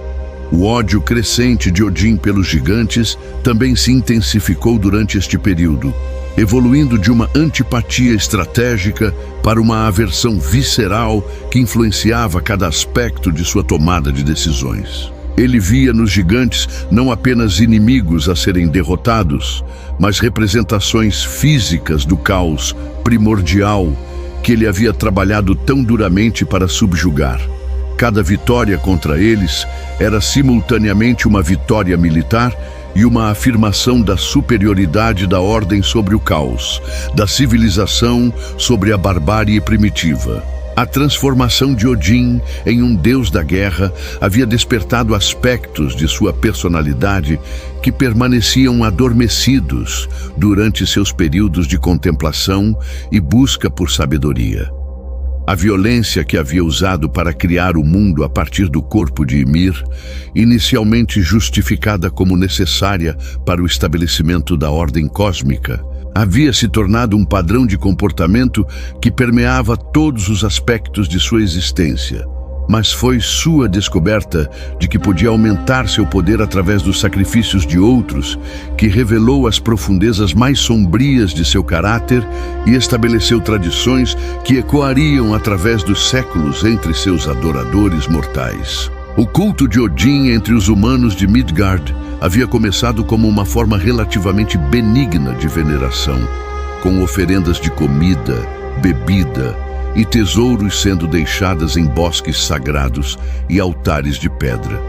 O ódio crescente de Odin pelos gigantes também se intensificou durante este período, evoluindo de uma antipatia estratégica para uma aversão visceral que influenciava cada aspecto de sua tomada de decisões. Ele via nos gigantes não apenas inimigos a serem derrotados, mas representações físicas do caos primordial que ele havia trabalhado tão duramente para subjugar. Cada vitória contra eles era simultaneamente uma vitória militar e uma afirmação da superioridade da ordem sobre o caos, da civilização sobre a barbárie primitiva. A transformação de Odin em um deus da guerra havia despertado aspectos de sua personalidade que permaneciam adormecidos durante seus períodos de contemplação e busca por sabedoria. A violência que havia usado para criar o mundo a partir do corpo de Ymir, inicialmente justificada como necessária para o estabelecimento da ordem cósmica, havia se tornado um padrão de comportamento que permeava todos os aspectos de sua existência. Mas foi sua descoberta de que podia aumentar seu poder através dos sacrifícios de outros que revelou as profundezas mais sombrias de seu caráter e estabeleceu tradições que ecoariam através dos séculos entre seus adoradores mortais. O culto de Odin entre os humanos de Midgard havia começado como uma forma relativamente benigna de veneração, com oferendas de comida, bebida e tesouros sendo deixadas em bosques sagrados e altares de pedra.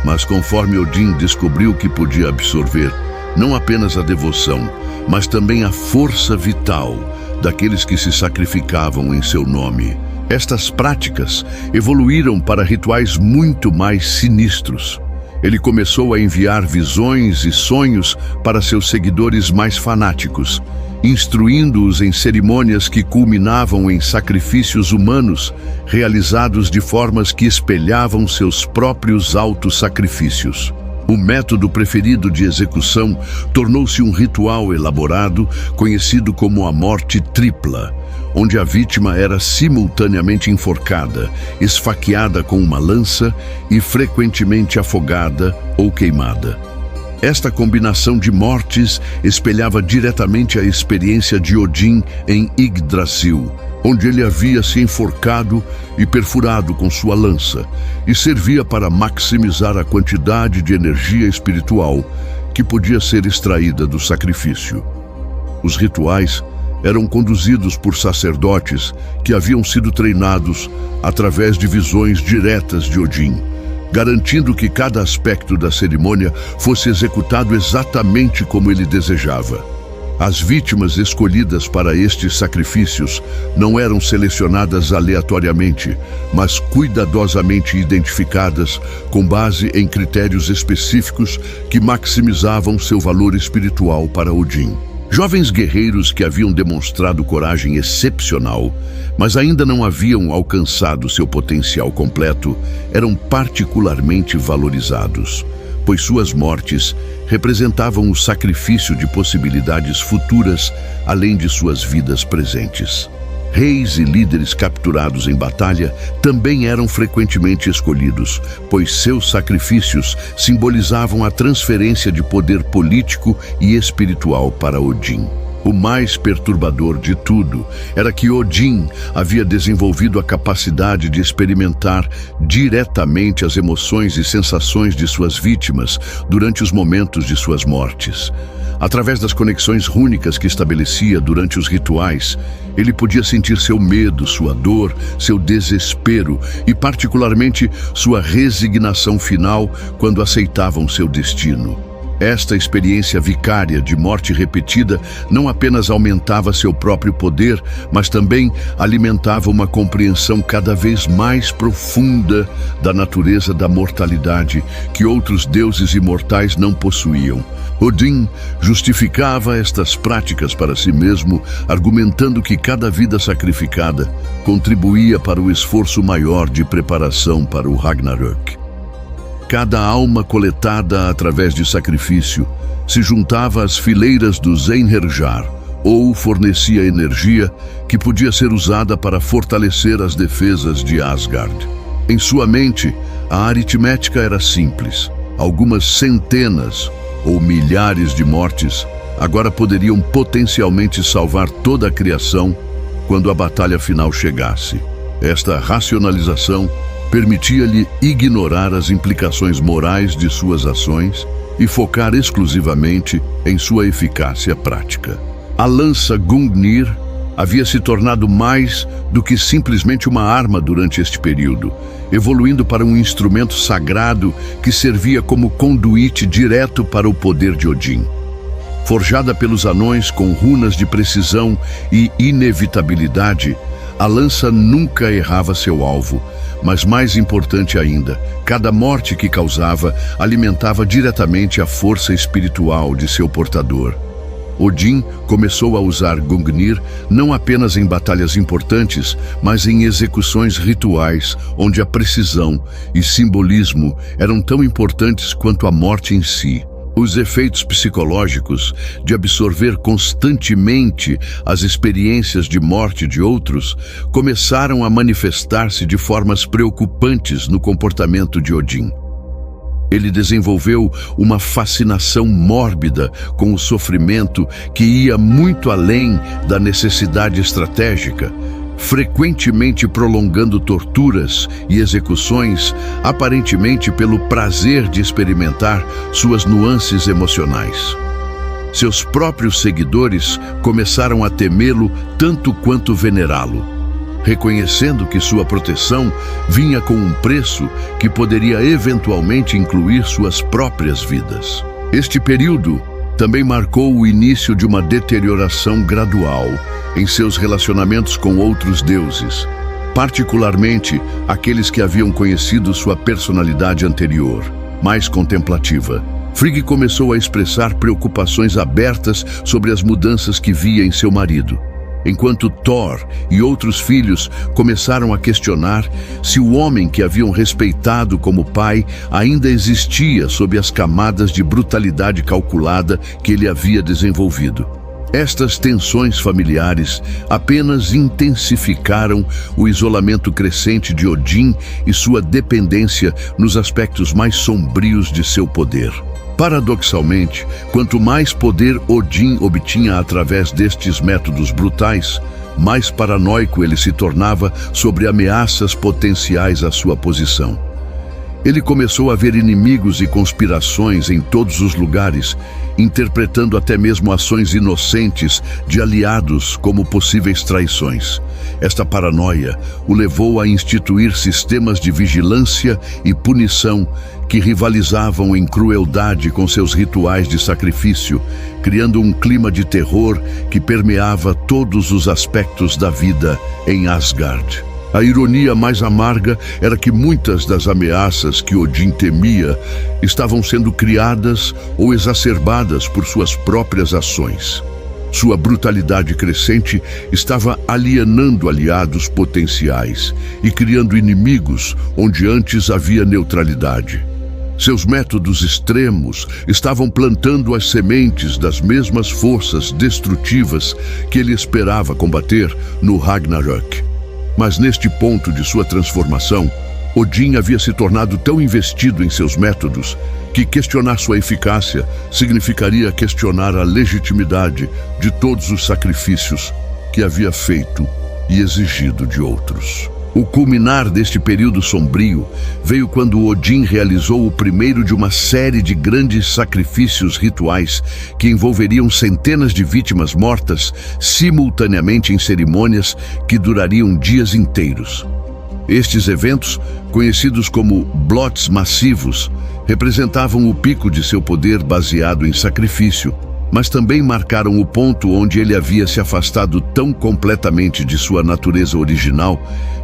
Mas conforme Odin descobriu que podia absorver não apenas a devoção, mas também a força vital daqueles que se sacrificavam em seu nome, estas práticas evoluíram para rituais muito mais sinistros. Ele começou a enviar visões e sonhos para seus seguidores mais fanáticos, instruindo-os em cerimônias que culminavam em sacrifícios humanos realizados de formas que espelhavam seus próprios autossacrifícios. O método preferido de execução tornou-se um ritual elaborado conhecido como a morte tripla, onde a vítima era simultaneamente enforcada, esfaqueada com uma lança e frequentemente afogada ou queimada. Esta combinação de mortes espelhava diretamente a experiência de Odin em Yggdrasil, onde ele havia se enforcado e perfurado com sua lança, e servia para maximizar a quantidade de energia espiritual que podia ser extraída do sacrifício. Os rituais eram conduzidos por sacerdotes que haviam sido treinados através de visões diretas de Odin, garantindo que cada aspecto da cerimônia fosse executado exatamente como ele desejava. As vítimas escolhidas para estes sacrifícios não eram selecionadas aleatoriamente, mas cuidadosamente identificadas com base em critérios específicos que maximizavam seu valor espiritual para Odin. Jovens guerreiros que haviam demonstrado coragem excepcional, mas ainda não haviam alcançado seu potencial completo, eram particularmente valorizados, pois suas mortes representavam o sacrifício de possibilidades futuras além de suas vidas presentes. Reis e líderes capturados em batalha também eram frequentemente escolhidos, pois seus sacrifícios simbolizavam a transferência de poder político e espiritual para Odin. O mais perturbador de tudo era que Odin havia desenvolvido a capacidade de experimentar diretamente as emoções e sensações de suas vítimas durante os momentos de suas mortes. Através das conexões rúnicas que estabelecia durante os rituais, ele podia sentir seu medo, sua dor, seu desespero e, particularmente, sua resignação final quando aceitavam seu destino. Esta experiência vicária de morte repetida não apenas aumentava seu próprio poder, mas também alimentava uma compreensão cada vez mais profunda da natureza da mortalidade que outros deuses imortais não possuíam. Odin justificava estas práticas para si mesmo, argumentando que cada vida sacrificada contribuía para o esforço maior de preparação para o Ragnarök. Cada alma coletada através de sacrifício se juntava às fileiras dos Einherjar, ou fornecia energia que podia ser usada para fortalecer as defesas de Asgard. Em sua mente, a aritmética era simples. Algumas centenas ou milhares de mortes agora poderiam potencialmente salvar toda a criação quando a batalha final chegasse. Esta racionalização permitia-lhe ignorar as implicações morais de suas ações e focar exclusivamente em sua eficácia prática. A lança Gungnir havia se tornado mais do que simplesmente uma arma durante este período, evoluindo para um instrumento sagrado que servia como conduíte direto para o poder de Odin. Forjada pelos anões com runas de precisão e inevitabilidade, a lança nunca errava seu alvo, mas mais importante ainda, cada morte que causava alimentava diretamente a força espiritual de seu portador. Odin começou a usar Gungnir não apenas em batalhas importantes, mas em execuções rituais, onde a precisão e simbolismo eram tão importantes quanto a morte em si. Os efeitos psicológicos de absorver constantemente as experiências de morte de outros começaram a manifestar-se de formas preocupantes no comportamento de Odin. Ele desenvolveu uma fascinação mórbida com o sofrimento que ia muito além da necessidade estratégica, frequentemente prolongando torturas e execuções, aparentemente pelo prazer de experimentar suas nuances emocionais. Seus próprios seguidores começaram a temê-lo tanto quanto venerá-lo, reconhecendo que sua proteção vinha com um preço que poderia eventualmente incluir suas próprias vidas. Este período também marcou o início de uma deterioração gradual em seus relacionamentos com outros deuses, particularmente aqueles que haviam conhecido sua personalidade anterior, mais contemplativa. Frigg começou a expressar preocupações abertas sobre as mudanças que via em seu marido, enquanto Thor e outros filhos começaram a questionar se o homem que haviam respeitado como pai ainda existia sob as camadas de brutalidade calculada que ele havia desenvolvido. Estas tensões familiares apenas intensificaram o isolamento crescente de Odin e sua dependência nos aspectos mais sombrios de seu poder. Paradoxalmente, quanto mais poder Odin obtinha através destes métodos brutais, mais paranoico ele se tornava sobre ameaças potenciais à sua posição. Ele começou a ver inimigos e conspirações em todos os lugares, interpretando até mesmo ações inocentes de aliados como possíveis traições. Esta paranoia o levou a instituir sistemas de vigilância e punição que rivalizavam em crueldade com seus rituais de sacrifício, criando um clima de terror que permeava todos os aspectos da vida em Asgard. A ironia mais amarga era que muitas das ameaças que Odin temia estavam sendo criadas ou exacerbadas por suas próprias ações. Sua brutalidade crescente estava alienando aliados potenciais e criando inimigos onde antes havia neutralidade. Seus métodos extremos estavam plantando as sementes das mesmas forças destrutivas que ele esperava combater no Ragnarök. Mas neste ponto de sua transformação, Odin havia se tornado tão investido em seus métodos que questionar sua eficácia significaria questionar a legitimidade de todos os sacrifícios que havia feito e exigido de outros. O culminar deste período sombrio veio quando Odin realizou o primeiro de uma série de grandes sacrifícios rituais que envolveriam centenas de vítimas mortas simultaneamente em cerimônias que durariam dias inteiros. Estes eventos, conhecidos como Blots massivos, representavam o pico de seu poder baseado em sacrifício, mas também marcaram o ponto onde ele havia se afastado tão completamente de sua natureza original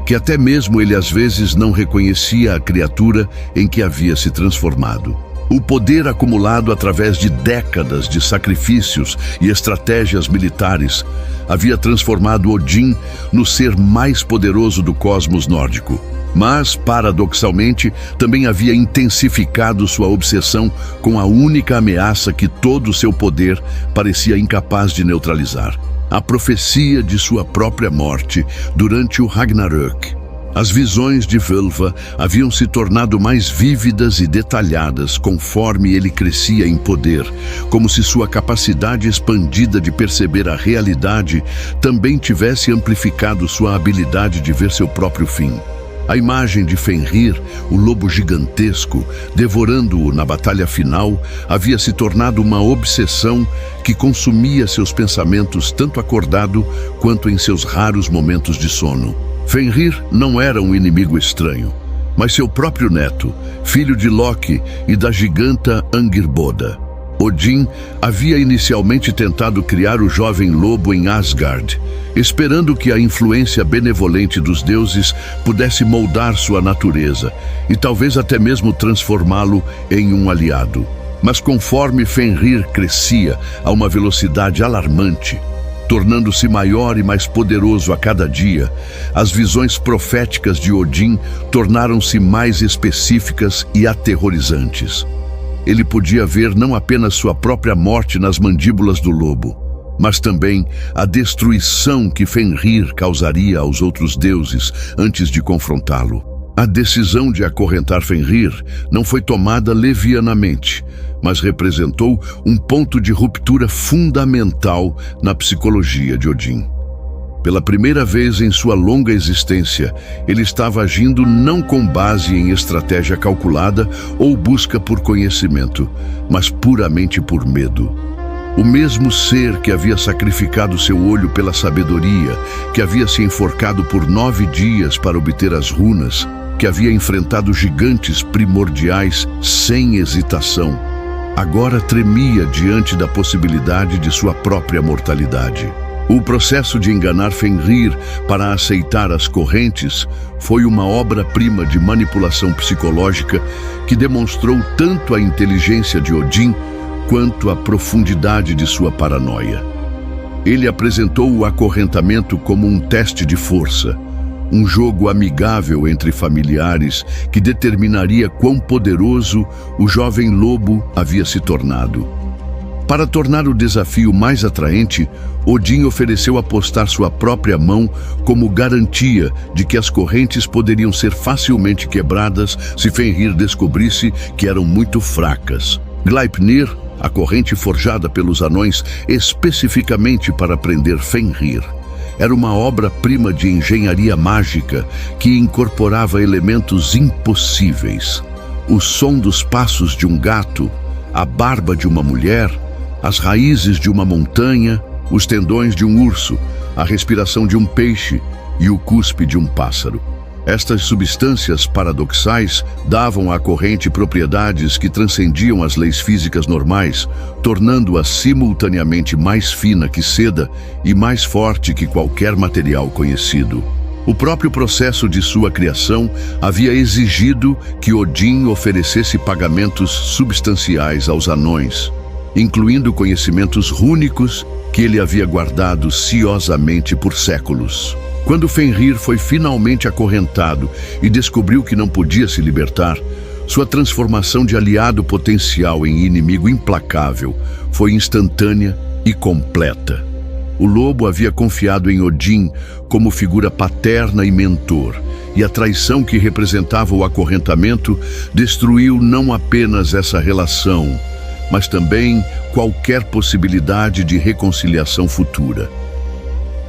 que até mesmo ele às vezes não reconhecia a criatura em que havia se transformado. O poder acumulado através de décadas de sacrifícios e estratégias militares havia transformado Odin no ser mais poderoso do cosmos nórdico. Mas, paradoxalmente, também havia intensificado sua obsessão com a única ameaça que todo o seu poder parecia incapaz de neutralizar: a profecia de sua própria morte durante o Ragnarök. As visões de Völva haviam se tornado mais vívidas e detalhadas conforme ele crescia em poder, como se sua capacidade expandida de perceber a realidade também tivesse amplificado sua habilidade de ver seu próprio fim. A imagem de Fenrir, o lobo gigantesco, devorando-o na batalha final, havia se tornado uma obsessão que consumia seus pensamentos tanto acordado quanto em seus raros momentos de sono. Fenrir não era um inimigo estranho, mas seu próprio neto, filho de Loki e da giganta Angrboda. Odin havia inicialmente tentado criar o jovem lobo em Asgard, esperando que a influência benevolente dos deuses pudesse moldar sua natureza e talvez até mesmo transformá-lo em um aliado. Mas conforme Fenrir crescia a uma velocidade alarmante, tornando-se maior e mais poderoso a cada dia, as visões proféticas de Odin tornaram-se mais específicas e aterrorizantes. Ele podia ver não apenas sua própria morte nas mandíbulas do lobo, mas também a destruição que Fenrir causaria aos outros deuses antes de confrontá-lo. A decisão de acorrentar Fenrir não foi tomada levianamente, mas representou um ponto de ruptura fundamental na psicologia de Odin. Pela primeira vez em sua longa existência, ele estava agindo não com base em estratégia calculada ou busca por conhecimento, mas puramente por medo. O mesmo ser que havia sacrificado seu olho pela sabedoria, que havia se enforcado por 9 dias para obter as runas, que havia enfrentado gigantes primordiais sem hesitação, agora tremia diante da possibilidade de sua própria mortalidade. O processo de enganar Fenrir para aceitar as correntes foi uma obra-prima de manipulação psicológica que demonstrou tanto a inteligência de Odin quanto a profundidade de sua paranoia. Ele apresentou o acorrentamento como um teste de força, um jogo amigável entre familiares que determinaria quão poderoso o jovem lobo havia se tornado. Para tornar o desafio mais atraente, Odin ofereceu apostar sua própria mão como garantia de que as correntes poderiam ser facilmente quebradas se Fenrir descobrisse que eram muito fracas. Gleipnir, a corrente forjada pelos anões especificamente para prender Fenrir, era uma obra-prima de engenharia mágica que incorporava elementos impossíveis: o som dos passos de um gato, a barba de uma mulher, as raízes de uma montanha, os tendões de um urso, a respiração de um peixe e o cuspe de um pássaro. Estas substâncias paradoxais davam à corrente propriedades que transcendiam as leis físicas normais, tornando-a simultaneamente mais fina que seda e mais forte que qualquer material conhecido. O próprio processo de sua criação havia exigido que Odin oferecesse pagamentos substanciais aos anões, incluindo conhecimentos rúnicos que ele havia guardado ciosamente por séculos. Quando Fenrir foi finalmente acorrentado e descobriu que não podia se libertar, Sua transformação de aliado potencial em inimigo implacável foi instantânea e completa. O lobo havia confiado em Odin como figura paterna e mentor, e a traição que representava o acorrentamento destruiu não apenas essa relação, mas também qualquer possibilidade de reconciliação futura.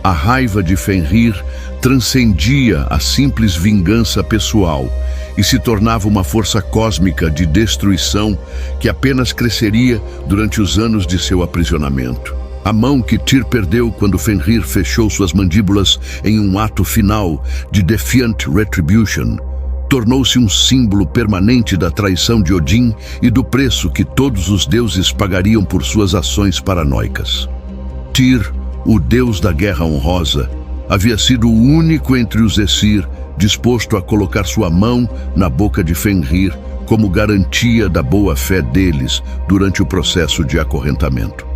A raiva de Fenrir transcendia a simples vingança pessoal e se tornava uma força cósmica de destruição que apenas cresceria durante os anos de seu aprisionamento. A mão que Tyr perdeu quando Fenrir fechou suas mandíbulas em um ato final de Defiant Retribution tornou-se um símbolo permanente da traição de Odin e do preço que todos os deuses pagariam por suas ações paranoicas. Tyr, o deus da guerra honrosa, havia sido o único entre os Aesir disposto a colocar sua mão na boca de Fenrir como garantia da boa-fé deles durante o processo de acorrentamento.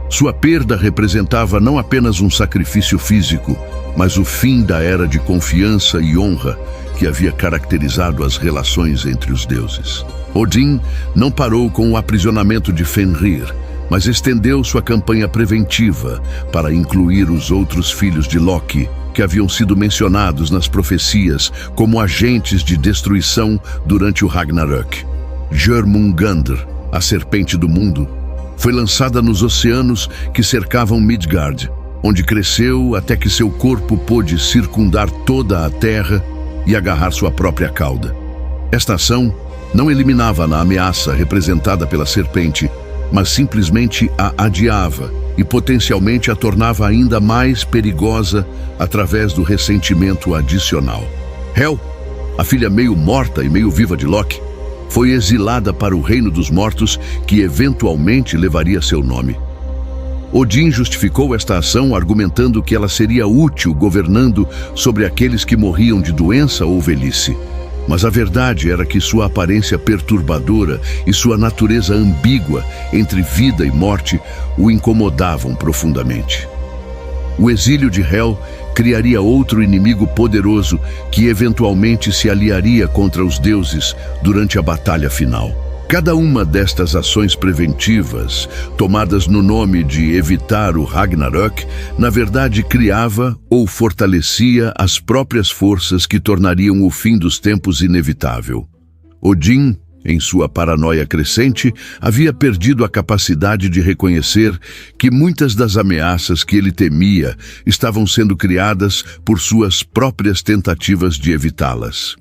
Sua perda representava não apenas um sacrifício físico, mas o fim da era de confiança e honra que havia caracterizado as relações entre os deuses. Odin não parou com o aprisionamento de Fenrir, mas estendeu sua campanha preventiva para incluir os outros filhos de Loki, que haviam sido mencionados nas profecias como agentes de destruição durante o Ragnarök. Jörmungandr, a serpente do mundo, foi lançada nos oceanos que cercavam Midgard, onde cresceu até que seu corpo pôde circundar toda a terra e agarrar sua própria cauda. Esta ação não eliminava a ameaça representada pela serpente, mas simplesmente a adiava e potencialmente a tornava ainda mais perigosa através do ressentimento adicional. Hel, a filha meio morta e meio viva de Loki, foi exilada para o reino dos mortos que eventualmente levaria seu nome. Odin justificou esta ação argumentando que ela seria útil governando sobre aqueles que morriam de doença ou velhice. Mas a verdade era que sua aparência perturbadora e sua natureza ambígua entre vida e morte o incomodavam profundamente. O exílio de Hel criaria outro inimigo poderoso que eventualmente se aliaria contra os deuses durante a batalha final. Cada uma destas ações preventivas, tomadas no nome de evitar o Ragnarök, na verdade criava ou fortalecia as próprias forças que tornariam o fim dos tempos inevitável. Odin, em sua paranoia crescente, havia perdido a capacidade de reconhecer que muitas das ameaças que ele temia estavam sendo criadas por suas próprias tentativas de evitá-las.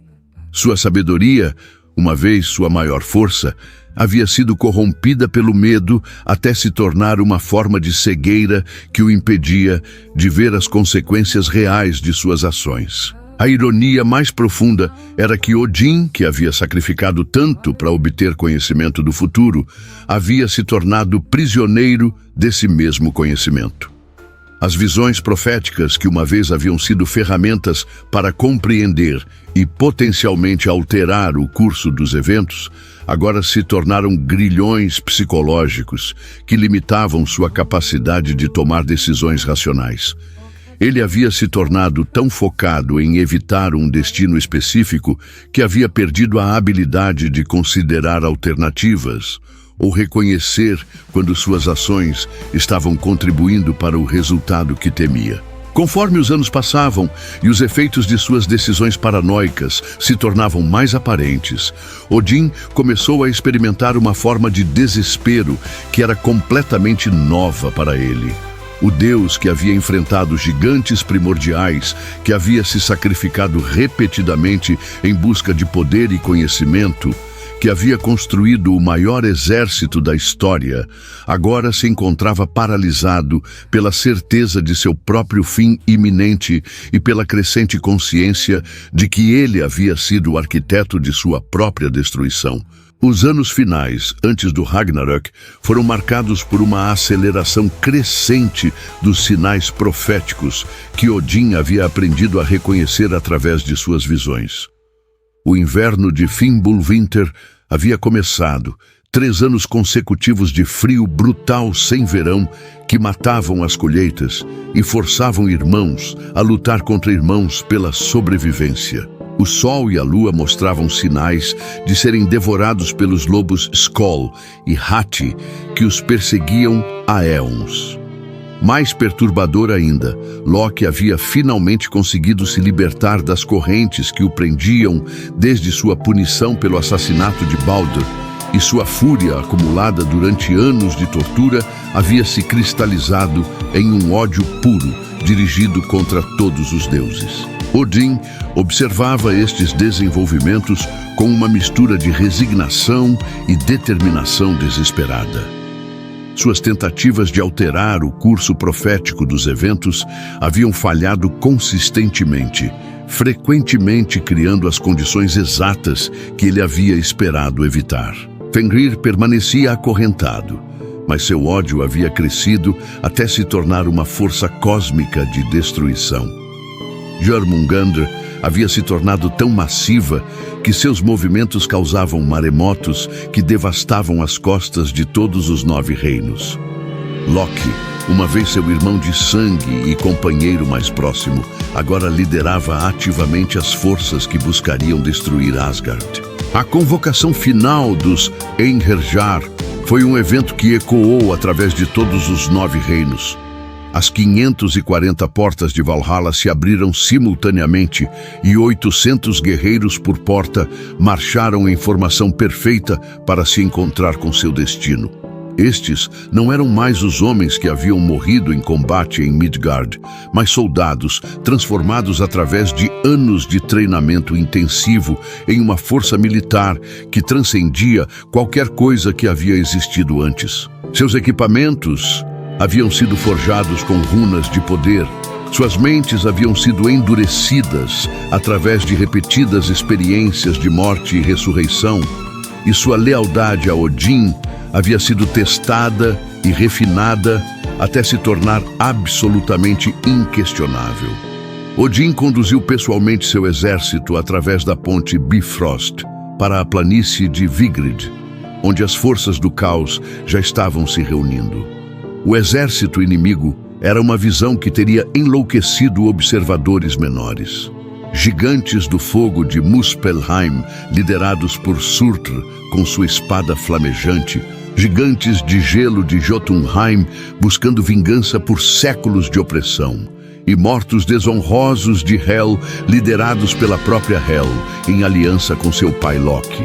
Sua sabedoria, uma vez sua maior força, havia sido corrompida pelo medo até se tornar uma forma de cegueira que o impedia de ver as consequências reais de suas ações. A ironia mais profunda era que Odin, que havia sacrificado tanto para obter conhecimento do futuro, havia se tornado prisioneiro desse mesmo conhecimento. As visões proféticas que uma vez haviam sido ferramentas para compreender e potencialmente alterar o curso dos eventos, agora se tornaram grilhões psicológicos que limitavam sua capacidade de tomar decisões racionais. Ele havia se tornado tão focado em evitar um destino específico que havia perdido a habilidade de considerar alternativas ou reconhecer quando suas ações estavam contribuindo para o resultado que temia. Conforme os anos passavam e os efeitos de suas decisões paranoicas se tornavam mais aparentes, Odin começou a experimentar uma forma de desespero que era completamente nova para ele. O deus que havia enfrentado gigantes primordiais, que havia se sacrificado repetidamente em busca de poder e conhecimento, que havia construído o maior exército da história, agora se encontrava paralisado pela certeza de seu próprio fim iminente e pela crescente consciência de que ele havia sido o arquiteto de sua própria destruição. Os anos finais, antes do Ragnarök, foram marcados por uma aceleração crescente dos sinais proféticos que Odin havia aprendido a reconhecer através de suas visões. O inverno de Fimbulvinter havia começado, 3 anos consecutivos de frio brutal sem verão que matavam as colheitas e forçavam irmãos a lutar contra irmãos pela sobrevivência. O sol e a lua mostravam sinais de serem devorados pelos lobos Skoll e Hati, que os perseguiam há éons. Mais perturbador ainda, Loki havia finalmente conseguido se libertar das correntes que o prendiam desde sua punição pelo assassinato de Baldur, e sua fúria acumulada durante anos de tortura havia se cristalizado em um ódio puro, dirigido contra todos os deuses. Odin observava estes desenvolvimentos com uma mistura de resignação e determinação desesperada. Suas tentativas de alterar o curso profético dos eventos haviam falhado consistentemente, frequentemente criando as condições exatas que ele havia esperado evitar. Fenrir permanecia acorrentado, mas seu ódio havia crescido até se tornar uma força cósmica de destruição. Jormungandr havia se tornado tão massiva que seus movimentos causavam maremotos que devastavam as costas de todos os 9 reinos. Loki, uma vez seu irmão de sangue e companheiro mais próximo, agora liderava ativamente as forças que buscariam destruir Asgard. A convocação final dos Einherjar foi um evento que ecoou através de todos os 9 reinos. As 540 portas de Valhalla se abriram simultaneamente e 800 guerreiros por porta marcharam em formação perfeita para se encontrar com seu destino. Estes não eram mais os homens que haviam morrido em combate em Midgard, mas soldados transformados através de anos de treinamento intensivo em uma força militar que transcendia qualquer coisa que havia existido antes. Seus equipamentos haviam sido forjados com runas de poder, suas mentes haviam sido endurecidas através de repetidas experiências de morte e ressurreição, e sua lealdade a Odin havia sido testada e refinada até se tornar absolutamente inquestionável. Odin conduziu pessoalmente seu exército através da ponte Bifrost para a planície de Vigrid, onde as forças do caos já estavam se reunindo. O exército inimigo era uma visão que teria enlouquecido observadores menores. Gigantes do fogo de Muspelheim, liderados por Surtr com sua espada flamejante, gigantes de gelo de Jotunheim, buscando vingança por séculos de opressão, e mortos desonrosos de Hel, liderados pela própria Hel, em aliança com seu pai Loki.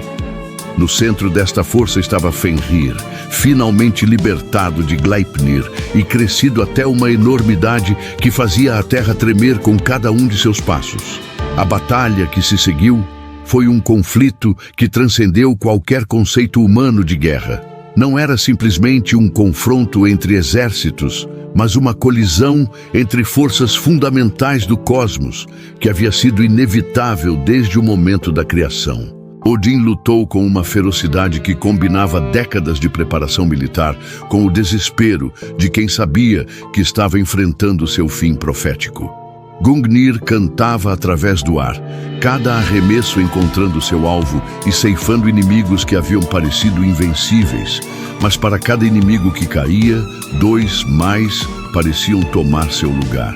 No centro desta força estava Fenrir, finalmente libertado de Gleipnir e crescido até uma enormidade que fazia a terra tremer com cada um de seus passos. A batalha que se seguiu foi um conflito que transcendeu qualquer conceito humano de guerra. Não era simplesmente um confronto entre exércitos, mas uma colisão entre forças fundamentais do cosmos, que havia sido inevitável desde o momento da criação. Odin lutou com uma ferocidade que combinava décadas de preparação militar com o desespero de quem sabia que estava enfrentando seu fim profético. Gungnir cantava através do ar, cada arremesso encontrando seu alvo e ceifando inimigos que haviam parecido invencíveis, mas para cada inimigo que caía, 2 mais pareciam tomar seu lugar.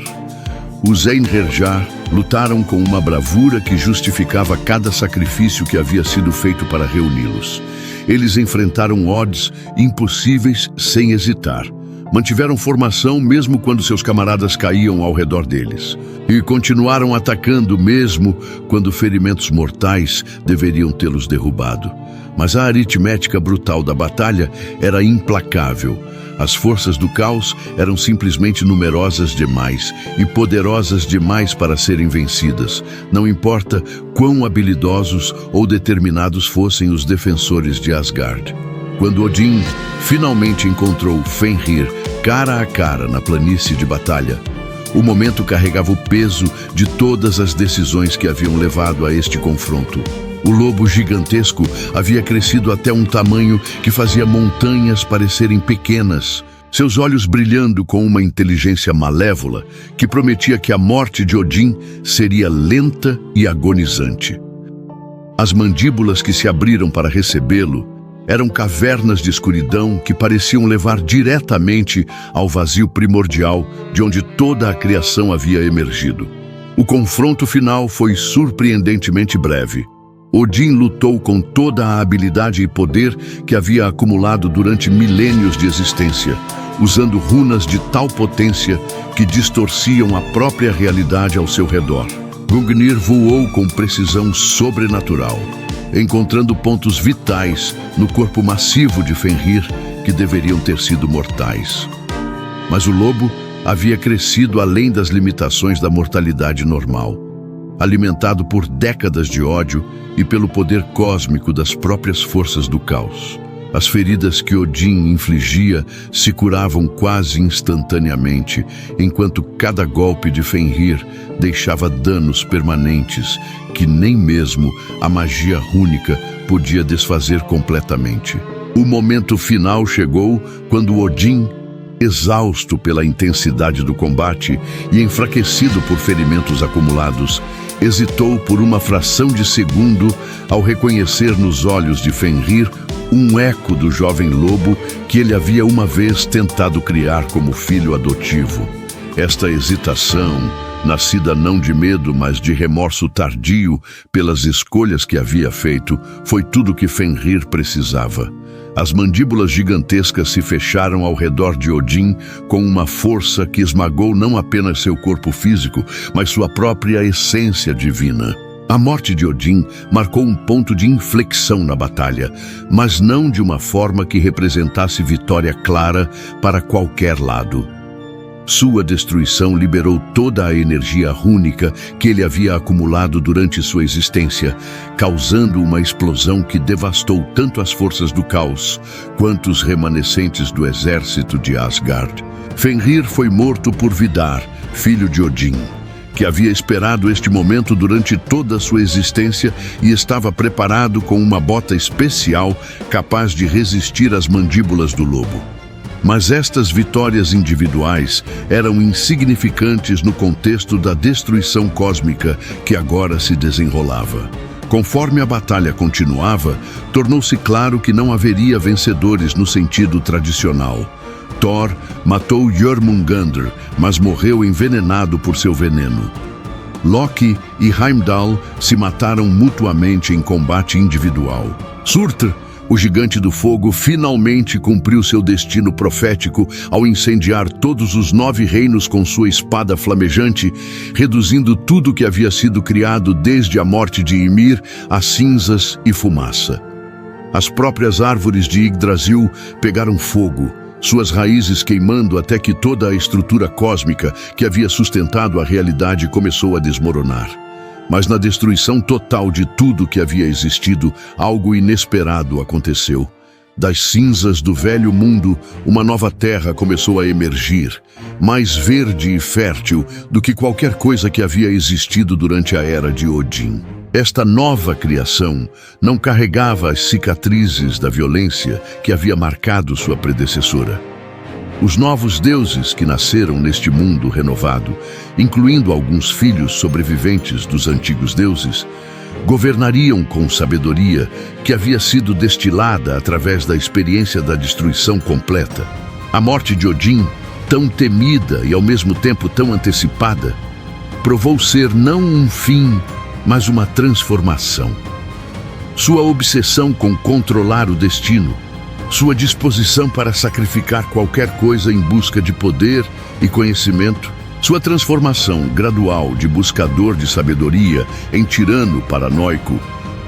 Os Einherjar lutaram com uma bravura que justificava cada sacrifício que havia sido feito para reuni-los. Eles enfrentaram odds impossíveis sem hesitar. Mantiveram formação mesmo quando seus camaradas caíam ao redor deles. E continuaram atacando mesmo quando ferimentos mortais deveriam tê-los derrubado. Mas a aritmética brutal da batalha era implacável. As forças do caos eram simplesmente numerosas demais e poderosas demais para serem vencidas, não importa quão habilidosos ou determinados fossem os defensores de Asgard. Quando Odin finalmente encontrou Fenrir cara a cara na planície de batalha, o momento carregava o peso de todas as decisões que haviam levado a este confronto. O lobo gigantesco havia crescido até um tamanho que fazia montanhas parecerem pequenas, seus olhos brilhando com uma inteligência malévola que prometia que a morte de Odin seria lenta e agonizante. As mandíbulas que se abriram para recebê-lo eram cavernas de escuridão que pareciam levar diretamente ao vazio primordial de onde toda a criação havia emergido. O confronto final foi surpreendentemente breve. Odin lutou com toda a habilidade e poder que havia acumulado durante milênios de existência, usando runas de tal potência que distorciam a própria realidade ao seu redor. Gungnir voou com precisão sobrenatural, encontrando pontos vitais no corpo massivo de Fenrir que deveriam ter sido mortais. Mas o lobo havia crescido além das limitações da mortalidade normal, alimentado por décadas de ódio e pelo poder cósmico das próprias forças do caos. As feridas que Odin infligia se curavam quase instantaneamente, enquanto cada golpe de Fenrir deixava danos permanentes que nem mesmo a magia rúnica podia desfazer completamente. O momento final chegou quando Odin, exausto pela intensidade do combate e enfraquecido por ferimentos acumulados, hesitou por uma fração de segundo ao reconhecer nos olhos de Fenrir um eco do jovem lobo que ele havia uma vez tentado criar como filho adotivo. Esta hesitação, nascida não de medo, mas de remorso tardio pelas escolhas que havia feito, foi tudo que Fenrir precisava. As mandíbulas gigantescas se fecharam ao redor de Odin com uma força que esmagou não apenas seu corpo físico, mas sua própria essência divina. A morte de Odin marcou um ponto de inflexão na batalha, mas não de uma forma que representasse vitória clara para qualquer lado. Sua destruição liberou toda a energia rúnica que ele havia acumulado durante sua existência, causando uma explosão que devastou tanto as forças do caos quanto os remanescentes do exército de Asgard. Fenrir foi morto por Vidar, filho de Odin, que havia esperado este momento durante toda a sua existência e estava preparado com uma bota especial capaz de resistir às mandíbulas do lobo. Mas estas vitórias individuais eram insignificantes no contexto da destruição cósmica que agora se desenrolava. Conforme a batalha continuava, tornou-se claro que não haveria vencedores no sentido tradicional. Thor matou Jormungandr, mas morreu envenenado por seu veneno. Loki e Heimdall se mataram mutuamente em combate individual. Surtr, o gigante do fogo, finalmente cumpriu seu destino profético ao incendiar todos os 9 reinos com sua espada flamejante, reduzindo tudo que havia sido criado desde a morte de Ymir a cinzas e fumaça. As próprias árvores de Yggdrasil pegaram fogo, suas raízes queimando até que toda a estrutura cósmica que havia sustentado a realidade começou a desmoronar. Mas na destruição total de tudo que havia existido, algo inesperado aconteceu. Das cinzas do velho mundo, uma nova terra começou a emergir, mais verde e fértil do que qualquer coisa que havia existido durante a era de Odin. Esta nova criação não carregava as cicatrizes da violência que havia marcado sua predecessora. Os novos deuses que nasceram neste mundo renovado, incluindo alguns filhos sobreviventes dos antigos deuses, governariam com sabedoria que havia sido destilada através da experiência da destruição completa. A morte de Odin, tão temida e ao mesmo tempo tão antecipada, provou ser não um fim, mas uma transformação. Sua obsessão com controlar o destino, sua disposição para sacrificar qualquer coisa em busca de poder e conhecimento, sua transformação gradual de buscador de sabedoria em tirano paranoico,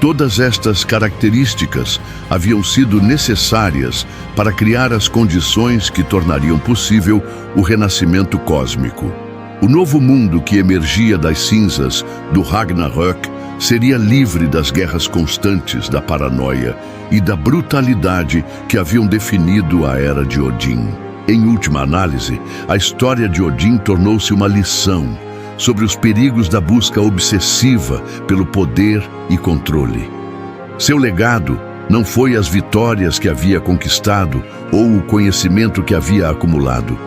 todas estas características haviam sido necessárias para criar as condições que tornariam possível o renascimento cósmico. O novo mundo que emergia das cinzas do Ragnarök seria livre das guerras constantes da paranoia e da brutalidade que haviam definido a era de Odin. Em última análise, a história de Odin tornou-se uma lição sobre os perigos da busca obsessiva pelo poder e controle. Seu legado não foi as vitórias que havia conquistado ou o conhecimento que havia acumulado,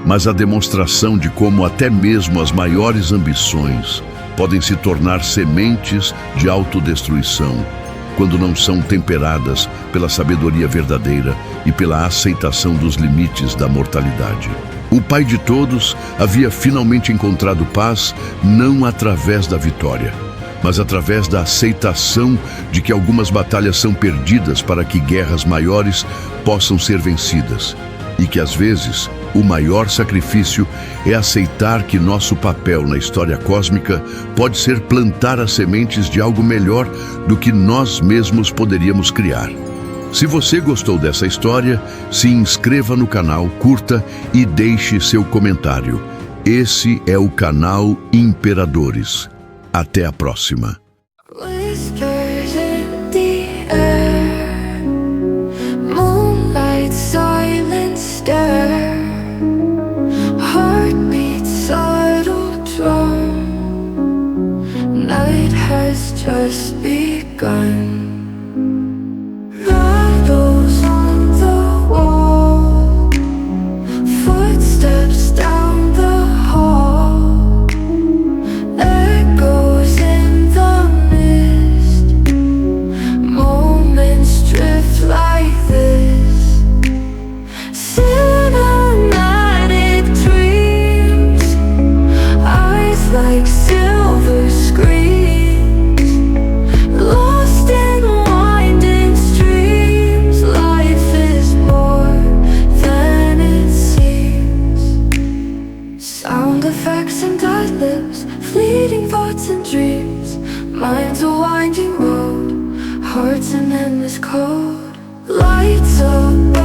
mas a demonstração de como até mesmo as maiores ambições podem se tornar sementes de autodestruição quando não são temperadas pela sabedoria verdadeira e pela aceitação dos limites da mortalidade. O Pai de todos havia finalmente encontrado paz não através da vitória, mas através da aceitação de que algumas batalhas são perdidas para que guerras maiores possam ser vencidas. E que às vezes o maior sacrifício é aceitar que nosso papel na história cósmica pode ser plantar as sementes de algo melhor do que nós mesmos poderíamos criar. Se você gostou dessa história, se inscreva no canal, curta e deixe seu comentário. Esse é o canal Imperadores. Até a próxima. Whispers in the air, moonlight, silence, stir, heartbeat, subtle drum, night has just begun. Rattles on the wall, footsteps down the hall, echoes in the mist, moments drift like this, cinematic dreams, eyes like silver screens, lost in winding streams. Life is more than it seems. Sound effects and ad libs, fleeting thoughts and dreams, minds a winding road, hearts an endless code, lights up